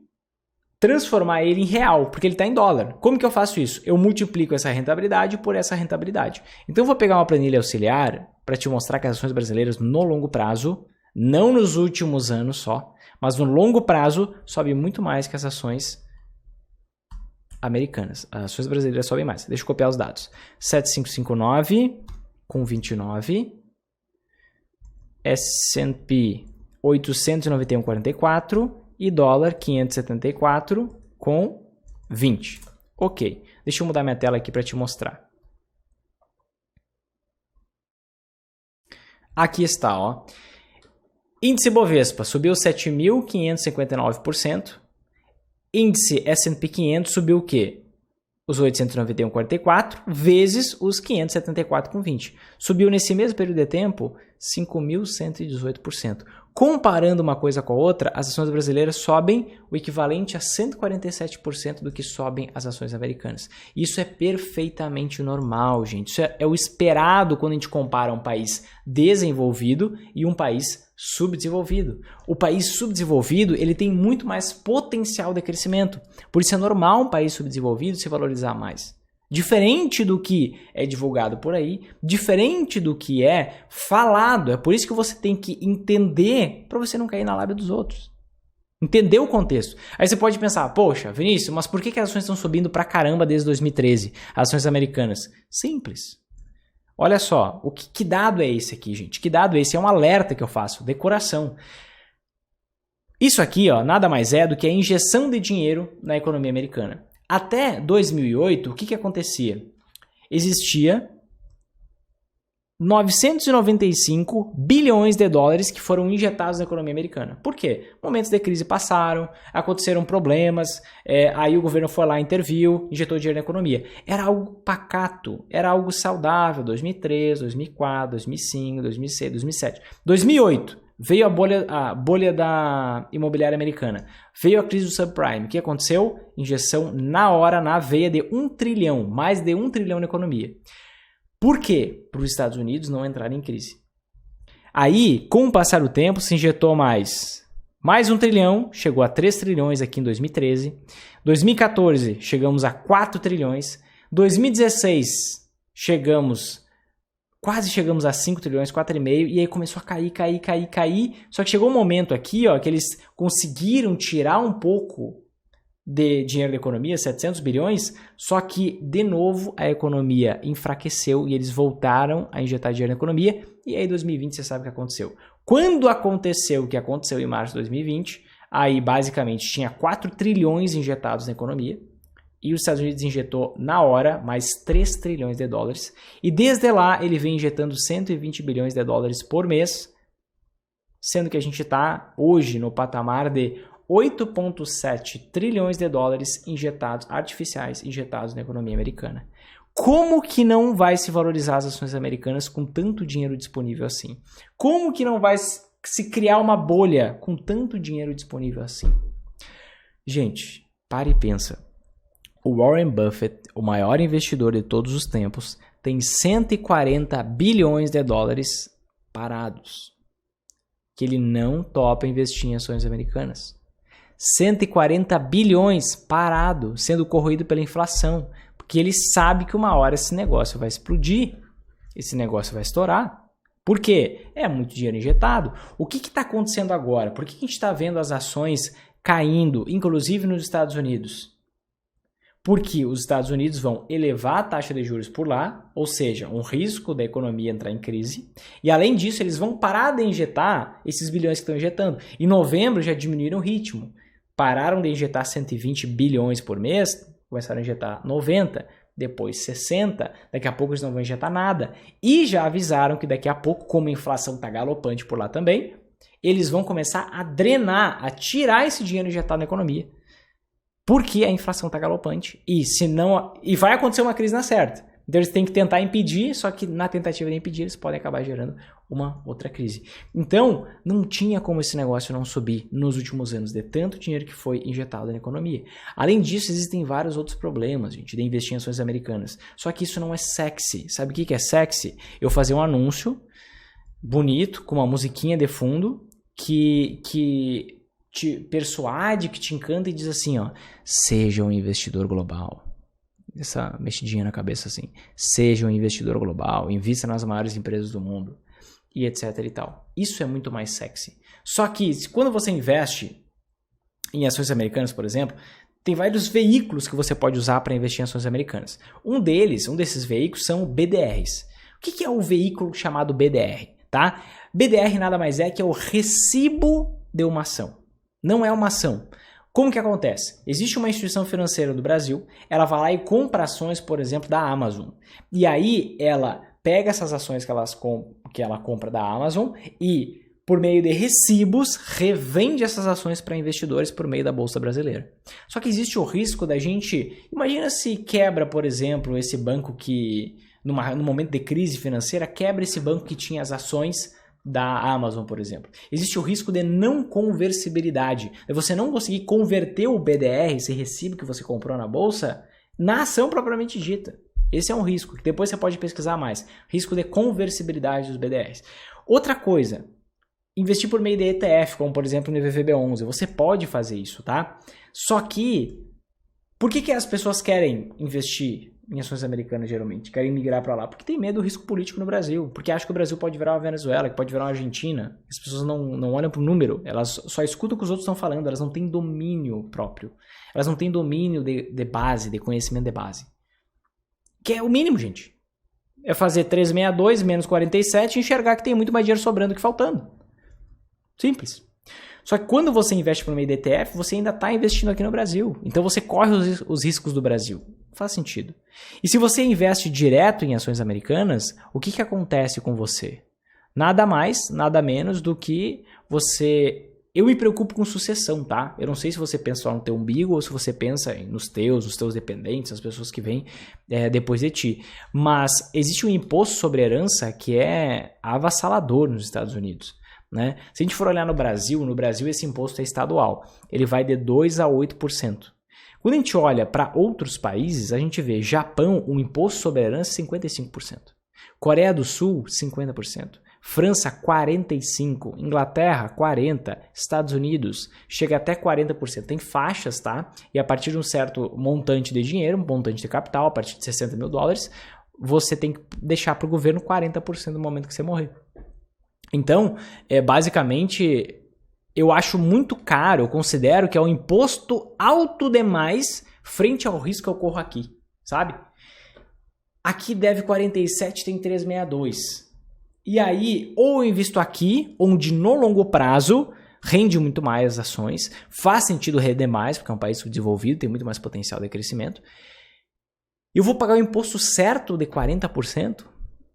transformar ele em real, porque ele está em dólar. Como que eu faço isso? Eu multiplico essa rentabilidade por essa rentabilidade. Então, eu vou pegar uma planilha auxiliar para te mostrar que as ações brasileiras no longo prazo, não nos últimos anos só, mas no longo prazo, sobem muito mais que as ações americanas. As ações brasileiras sobem mais. Deixa eu copiar os dados. 7559... com 29, S&P 891,44 e dólar 574 com 20. Ok, deixa eu mudar minha tela aqui para te mostrar. Aqui está, ó. Índice Bovespa subiu 7.559%. Índice S&P 500 subiu o quê? Os 891,44 vezes os 574,20. Subiu nesse mesmo período de tempo 5.118%. Comparando uma coisa com a outra, as ações brasileiras sobem o equivalente a 147% do que sobem as ações americanas. Isso é perfeitamente normal, gente. Isso é o esperado quando a gente compara um país desenvolvido e um país subdesenvolvido. O país subdesenvolvido ele tem muito mais potencial de crescimento. Por isso é normal um país subdesenvolvido se valorizar mais. Diferente do que é divulgado por aí, diferente do que é falado. É por isso que você tem que entender para você não cair na lábia dos outros. Entender o contexto. Aí você pode pensar, poxa, Vinícius, mas por que as ações estão subindo pra caramba desde 2013? As ações americanas. Simples. Olha só, que dado é esse aqui, gente? Que dado é esse? É um alerta que eu faço, decoração. Isso aqui, ó, nada mais é do que a injeção de dinheiro na economia americana. Até 2008, o que acontecia? Existia 995 bilhões de dólares que foram injetados na economia americana. Por quê? Momentos de crise passaram, aconteceram problemas, aí o governo foi lá, interviu, injetou dinheiro na economia. Era algo pacato, era algo saudável. 2003, 2004, 2005, 2006, 2007. 2008, veio a bolha da imobiliária americana. Veio a crise do subprime. O que aconteceu? Injeção na hora, na veia de 1 trilhão, mais de 1 trilhão na economia. Por quê? Para os Estados Unidos não entrarem em crise. Aí, com o passar do tempo, se injetou mais 1 trilhão, chegou a 3 trilhões aqui em 2013. 2014, chegamos a 4 trilhões. 2016, quase chegamos a 5 trilhões, 4,5, e aí começou a cair. Só que chegou um momento aqui, ó, que eles conseguiram tirar um pouco de dinheiro da economia, 700 bilhões, só que, de novo, a economia enfraqueceu e eles voltaram a injetar dinheiro na economia, e aí em 2020 você sabe o que aconteceu. Quando aconteceu o que aconteceu em março de 2020, aí basicamente tinha 4 trilhões injetados na economia, e os Estados Unidos injetou na hora mais 3 trilhões de dólares, e desde lá ele vem injetando 120 bilhões de dólares por mês, sendo que a gente está hoje no patamar de 8,7 trilhões de dólares artificiais injetados na economia americana. Como que não vai se valorizar as ações americanas com tanto dinheiro disponível assim? Como que não vai se criar uma bolha com tanto dinheiro disponível assim? Gente, pare e pensa. O Warren Buffett, o maior investidor de todos os tempos, tem 140 bilhões de dólares parados, que ele não topa investir em ações americanas. 140 bilhões parado, sendo corroído pela inflação, porque ele sabe que uma hora esse negócio vai explodir, esse negócio vai estourar. Por quê? É muito dinheiro injetado. O que está acontecendo agora? Por que a gente está vendo as ações caindo, inclusive nos Estados Unidos? Porque os Estados Unidos vão elevar a taxa de juros por lá, ou seja, um risco da economia entrar em crise. E além disso, eles vão parar de injetar esses bilhões que estão injetando. Em novembro já diminuíram o ritmo. Pararam de injetar 120 bilhões por mês, começaram a injetar 90, depois 60, daqui a pouco eles não vão injetar nada. E já avisaram que daqui a pouco, como a inflação está galopante por lá também, eles vão começar a drenar, a tirar esse dinheiro injetado na economia. Porque a inflação está galopante e vai acontecer uma crise na certa. Então eles têm que tentar impedir, só que na tentativa de impedir eles podem acabar gerando uma outra crise. Então não tinha como esse negócio não subir nos últimos anos de tanto dinheiro que foi injetado na economia. Além disso, existem vários outros problemas, gente, de investir em ações americanas. Só que isso não é sexy. Sabe o que é sexy? Eu fazer um anúncio bonito, com uma musiquinha de fundo, que te persuade, que te encanta e diz assim, ó, seja um investidor global. Essa mexidinha na cabeça assim, seja um investidor global, invista nas maiores empresas do mundo e etc e tal. Isso é muito mais sexy. Só que quando você investe em ações americanas, por exemplo, tem vários veículos que você pode usar para investir em ações americanas. Um desses veículos são BDRs. O que é o veículo chamado BDR? Tá? BDR nada mais é que é o recibo de uma ação. Não é uma ação. Como que acontece? Existe uma instituição financeira do Brasil, ela vai lá e compra ações, por exemplo, da Amazon. E aí ela pega essas ações que ela compra da Amazon e, por meio de recibos, revende essas ações para investidores por meio da Bolsa Brasileira. Só que existe o risco da gente... Imagina se quebra, por exemplo, esse banco que, no momento de crise financeira, quebra esse banco que tinha as ações da Amazon, por exemplo. Existe o risco de não conversibilidade, de você não conseguir converter o BDR, esse recibo que você comprou na bolsa, na ação propriamente dita. Esse é um risco, que depois você pode pesquisar mais. Risco de conversibilidade dos BDRs. Outra coisa, investir por meio de ETF, como por exemplo no IVVB11. Você pode fazer isso, tá? Só que, por que as pessoas querem investir em ações americanas geralmente? Querem migrar para lá? Porque tem medo do risco político no Brasil. Porque acham que o Brasil pode virar uma Venezuela, que pode virar uma Argentina. As pessoas não olham para o número. Elas só escutam o que os outros estão falando. Elas não têm domínio próprio. Elas não têm domínio de base, de conhecimento de base. Que é o mínimo, gente. É fazer 362 menos 47 e enxergar que tem muito mais dinheiro sobrando que faltando. Simples. Só que quando você investe por meio de ETF, você ainda está investindo aqui no Brasil. Então você corre os riscos do Brasil. Não faz sentido. E se você investe direto em ações americanas, o que acontece com você? Nada mais, nada menos do que você... Eu me preocupo com sucessão, tá? Eu não sei se você pensa só no teu umbigo ou se você pensa nos teus dependentes, as pessoas que vêm depois de ti. Mas existe um imposto sobre herança que é avassalador nos Estados Unidos, né? Se a gente for olhar no Brasil esse imposto é estadual. Ele vai de 2% a 8%. Quando a gente olha para outros países, a gente vê Japão, o imposto sobre herança 55%. Coreia do Sul, 50%. França, 45%. Inglaterra, 40%. Estados Unidos, chega até 40%. Tem faixas, tá? E a partir de um certo montante de dinheiro, um montante de capital, a partir de $60 mil, você tem que deixar para o governo 40% no momento que você morrer. Então, basicamente... Eu acho muito caro, eu considero que é um imposto alto demais frente ao risco que eu corro aqui, sabe? Aqui deve 47, tem 362. E aí, ou eu invisto aqui, onde no longo prazo rende muito mais as ações, faz sentido render mais, porque é um país desenvolvido, tem muito mais potencial de crescimento. Eu vou pagar o imposto certo de 40%?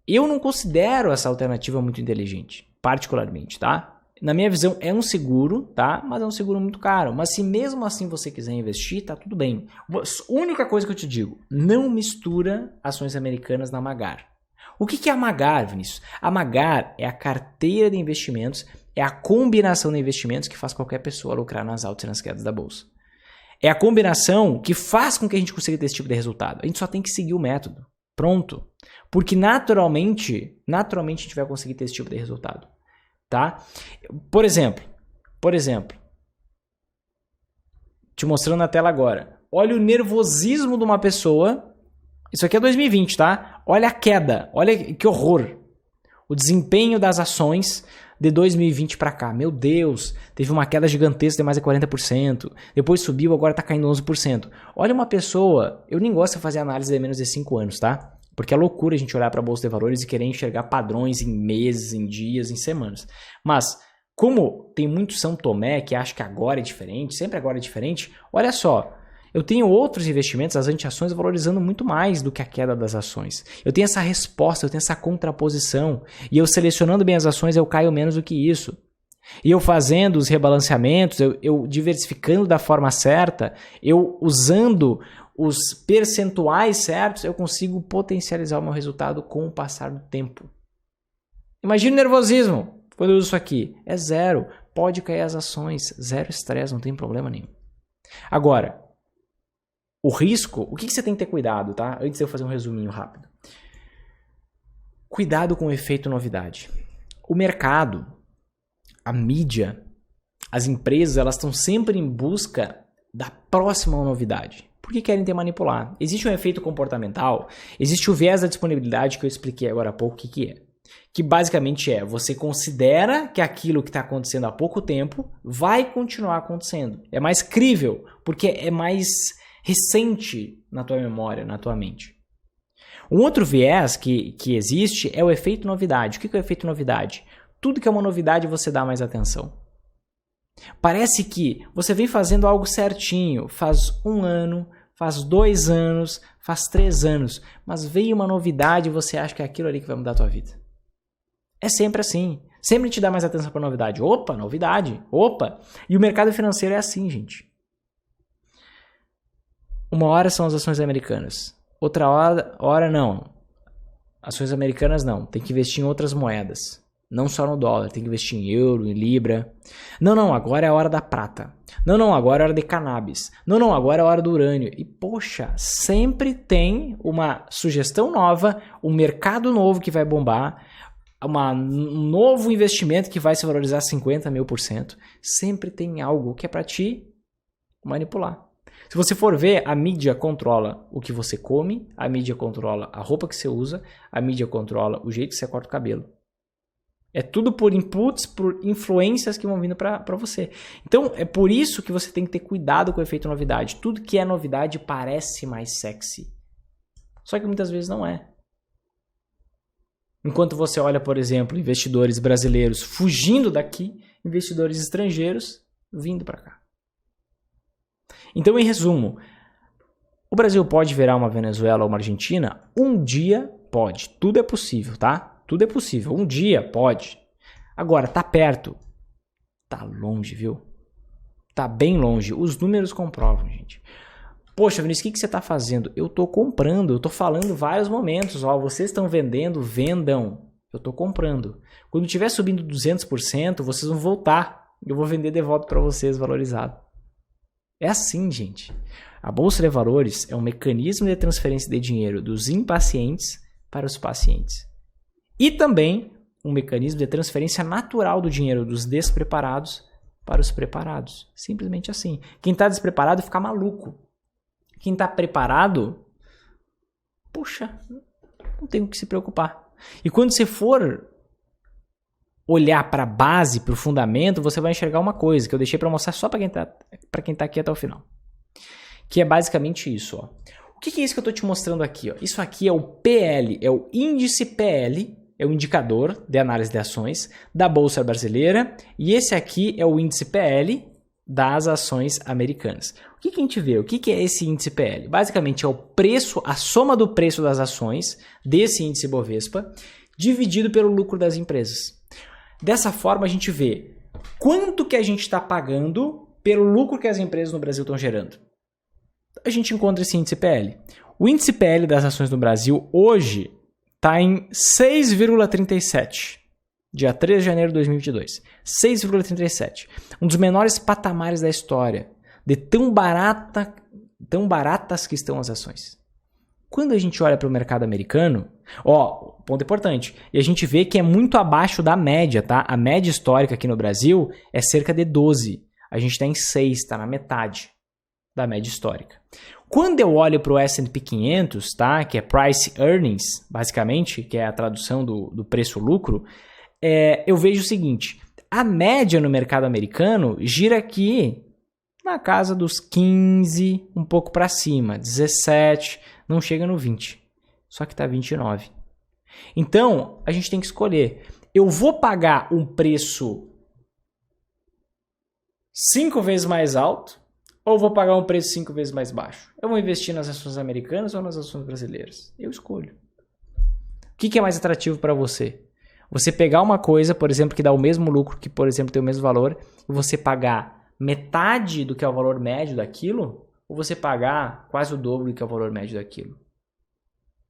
Eu não considero essa alternativa muito inteligente, particularmente, tá? Na minha visão, é um seguro, tá? Mas é um seguro muito caro. Mas se mesmo assim você quiser investir, tá tudo bem. A única coisa que eu te digo, não mistura ações americanas na Magar. O que é a Magar, Vinícius? A Magar é a carteira de investimentos, é a combinação de investimentos que faz qualquer pessoa lucrar nas altas e nas quedas da bolsa. É a combinação que faz com que a gente consiga ter esse tipo de resultado. A gente só tem que seguir o método. Pronto. Porque naturalmente a gente vai conseguir ter esse tipo de resultado. Tá? Por exemplo, te mostrando na tela agora. Olha o nervosismo de uma pessoa. Isso aqui é 2020, tá? Olha a queda, olha que horror. O desempenho das ações de 2020 para cá. Meu Deus, teve uma queda gigantesca de mais de 40%. Depois subiu, agora tá caindo 11%. Olha uma pessoa, eu nem gosto de fazer análise de menos de 5 anos, tá? Porque é loucura a gente olhar para a Bolsa de Valores e querer enxergar padrões em meses, em dias, em semanas. Mas, como tem muito São Tomé que acha que agora é diferente, sempre agora é diferente, olha só, eu tenho outros investimentos, as anti-ações, valorizando muito mais do que a queda das ações. Eu tenho essa resposta, eu tenho essa contraposição. E eu selecionando bem as ações, eu caio menos do que isso. E eu fazendo os rebalanceamentos, eu diversificando da forma certa, eu usando os percentuais certos, eu consigo potencializar o meu resultado com o passar do tempo. Imagina o nervosismo quando eu uso isso aqui. É zero. Pode cair as ações. Zero estresse, não tem problema nenhum. Agora, o risco, o que você tem que ter cuidado, tá? Antes de eu fazer um resuminho rápido. Cuidado com o efeito novidade. O mercado, a mídia, as empresas, elas estão sempre em busca da próxima novidade. Porque querem te manipular. Existe um efeito comportamental, existe o viés da disponibilidade que eu expliquei agora há pouco o que é. Que basicamente você considera que aquilo que está acontecendo há pouco tempo vai continuar acontecendo. É mais crível, porque é mais recente na tua memória, na tua mente. Um outro viés que existe é o efeito novidade. O que é o efeito novidade? Tudo que é uma novidade você dá mais atenção. Parece que você vem fazendo algo certinho, faz 1 ano, faz 2 anos, faz 3 anos, mas veio uma novidade e você acha que é aquilo ali que vai mudar a tua vida. É sempre assim. Sempre te dá mais atenção para novidade. Opa, novidade. Opa. E o mercado financeiro é assim, gente. Uma hora são as ações americanas. Outra hora não. Ações americanas não. Tem que investir em outras moedas. Não só no dólar, tem que investir em euro, em libra. Não, agora é a hora da prata. Não, agora é a hora de cannabis. Não, agora é a hora do urânio. E poxa, sempre tem uma sugestão nova, um mercado novo que vai bombar, um novo investimento que vai se valorizar 50 mil %. Sempre tem algo que é para te manipular. Se você for ver, a mídia controla o que você come, a mídia controla a roupa que você usa, a mídia controla o jeito que você corta o cabelo. É tudo por inputs, por influências que vão vindo para você. Então, é por isso que você tem que ter cuidado com o efeito novidade. Tudo que é novidade parece mais sexy. Só que muitas vezes não é. Enquanto você olha, por exemplo, investidores brasileiros fugindo daqui, investidores estrangeiros vindo para cá. Então, em resumo, O Brasil pode virar uma Venezuela ou uma Argentina? Um dia pode. Tudo é possível, tá? Tudo é possível. Um dia pode. Agora, tá perto? Tá longe, viu? Tá bem longe. Os números comprovam, gente. Poxa, Vinícius, o que você tá fazendo? Eu tô comprando. Eu tô falando vários momentos. Ó, vocês estão vendendo, vendam. Eu tô comprando. Quando estiver subindo 200%, vocês vão voltar. Eu vou vender de volta para vocês valorizado. É assim, gente. A Bolsa de Valores é um mecanismo de transferência de dinheiro dos impacientes para os pacientes. E também um mecanismo de transferência natural do dinheiro dos despreparados para os preparados. Simplesmente assim. Quem está despreparado fica maluco. Quem está preparado, puxa, não tem o que se preocupar. E quando você for olhar para a base, para o fundamento, você vai enxergar uma coisa que eu deixei para mostrar só para quem tá aqui até o final. Que é basicamente isso. Ó. O que é isso que eu estou te mostrando aqui? Ó? Isso aqui é o PL, é o índice PL, é o indicador de análise de ações da Bolsa Brasileira, e esse aqui é o índice PL das ações americanas. O que a gente vê? O que é esse índice PL? Basicamente é o preço, a soma do preço das ações desse índice Bovespa, dividido pelo lucro das empresas. Dessa forma a gente vê quanto que a gente está pagando pelo lucro que as empresas no Brasil estão gerando. A gente encontra esse índice PL. O índice PL das ações no Brasil hoje está em 6,37. Dia 3 de janeiro de 2022. 6,37. Um dos menores patamares da história. De tão baratas que estão as ações. Quando a gente olha para o mercado americano, ó, ponto importante, e a gente vê que é muito abaixo da média, tá? A média histórica aqui no Brasil é cerca de 12. A gente está em 6, está na metade da média histórica. Quando eu olho para o S&P 500, tá? Que é Price Earnings, basicamente, que é a tradução do preço-lucro, eu vejo o seguinte, a média no mercado americano gira aqui na casa dos 15, um pouco para cima, 17, não chega no 20, só que está 29. Então, a gente tem que escolher. Eu vou pagar um preço 5 vezes mais alto ou vou pagar um preço 5 vezes mais baixo? Eu vou investir nas ações americanas ou nas ações brasileiras? Eu escolho. O que é mais atrativo para você? Você pegar uma coisa, por exemplo, que dá o mesmo lucro, que, por exemplo, tem o mesmo valor, e você pagar metade do que é o valor médio daquilo, ou você pagar quase o dobro do que é o valor médio daquilo?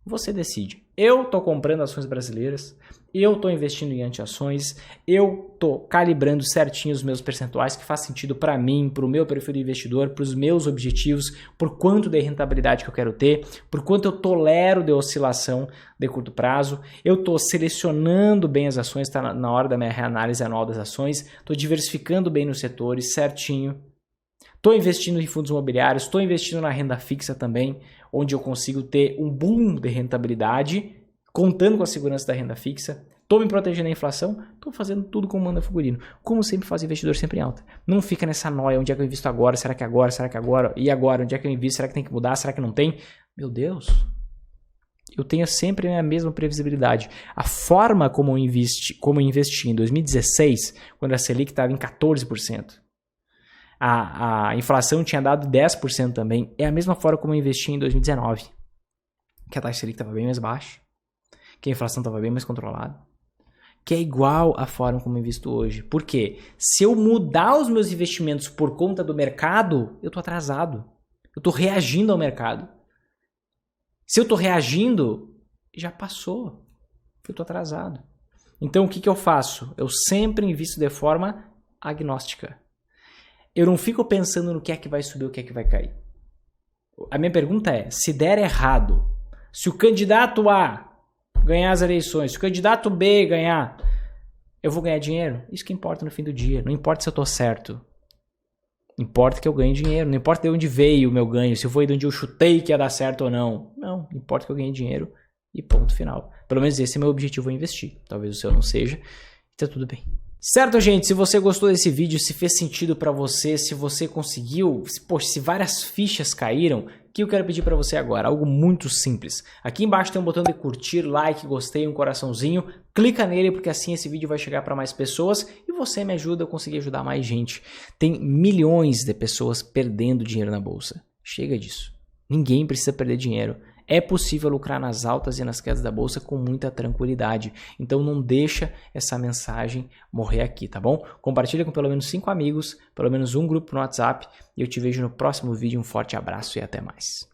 Você decide. Eu estou comprando ações brasileiras, eu estou investindo em anti-ações, eu estou calibrando certinho os meus percentuais que faz sentido para mim, para o meu perfil de investidor, para os meus objetivos, por quanto de rentabilidade que eu quero ter, por quanto eu tolero de oscilação de curto prazo, eu estou selecionando bem as ações, está na hora da minha reanálise anual das ações, estou diversificando bem nos setores certinho, estou investindo em fundos imobiliários, estou investindo na renda fixa também, onde eu consigo ter um boom de rentabilidade, contando com a segurança da renda fixa, estou me protegendo da inflação, estou fazendo tudo como manda figurino. Como sempre faz investidor sempre em alta. Não fica nessa noia, onde é que eu invisto agora, será que agora, será que agora, e agora, onde é que eu invisto, será que tem que mudar, será que não tem? Meu Deus, eu tenho sempre a mesma previsibilidade. A forma como eu investi em 2016, quando a Selic estava em 14%, a inflação tinha dado 10% também. É a mesma forma como eu investi em 2019. Que a taxa Selic estava bem mais baixa. Que a inflação estava bem mais controlada. Que é igual à forma como eu invisto hoje. Por quê? Se eu mudar os meus investimentos por conta do mercado, eu estou atrasado. Eu estou reagindo ao mercado. Se eu estou reagindo, já passou. Eu estou atrasado. Então o que eu faço? Eu sempre invisto de forma agnóstica. Eu não fico pensando no que é que vai subir, o que é que vai cair. A minha pergunta é, se der errado, se o candidato A ganhar as eleições, se o candidato B ganhar, eu vou ganhar dinheiro? Isso que importa no fim do dia. Não importa se eu estou certo. Importa que eu ganhe dinheiro. Não importa de onde veio o meu ganho, se foi de onde eu chutei que ia dar certo ou não. Não, importa que eu ganhe dinheiro e ponto final. Pelo menos esse é meu objetivo, investir. Talvez o seu não seja, tá tudo bem. Certo, gente? Se você gostou desse vídeo, se fez sentido para você, se você conseguiu, se várias fichas caíram, o que eu quero pedir para você agora? Algo muito simples. Aqui embaixo tem um botão de curtir, like, gostei, um coraçãozinho. Clica nele porque assim esse vídeo vai chegar para mais pessoas e você me ajuda a conseguir ajudar mais gente. Tem milhões de pessoas perdendo dinheiro na bolsa. Chega disso. Ninguém precisa perder dinheiro. É possível lucrar nas altas e nas quedas da bolsa com muita tranquilidade. Então não deixa essa mensagem morrer aqui, tá bom? Compartilha com pelo menos 5 amigos, pelo menos um grupo no WhatsApp. E eu te vejo no próximo vídeo. Um forte abraço e até mais.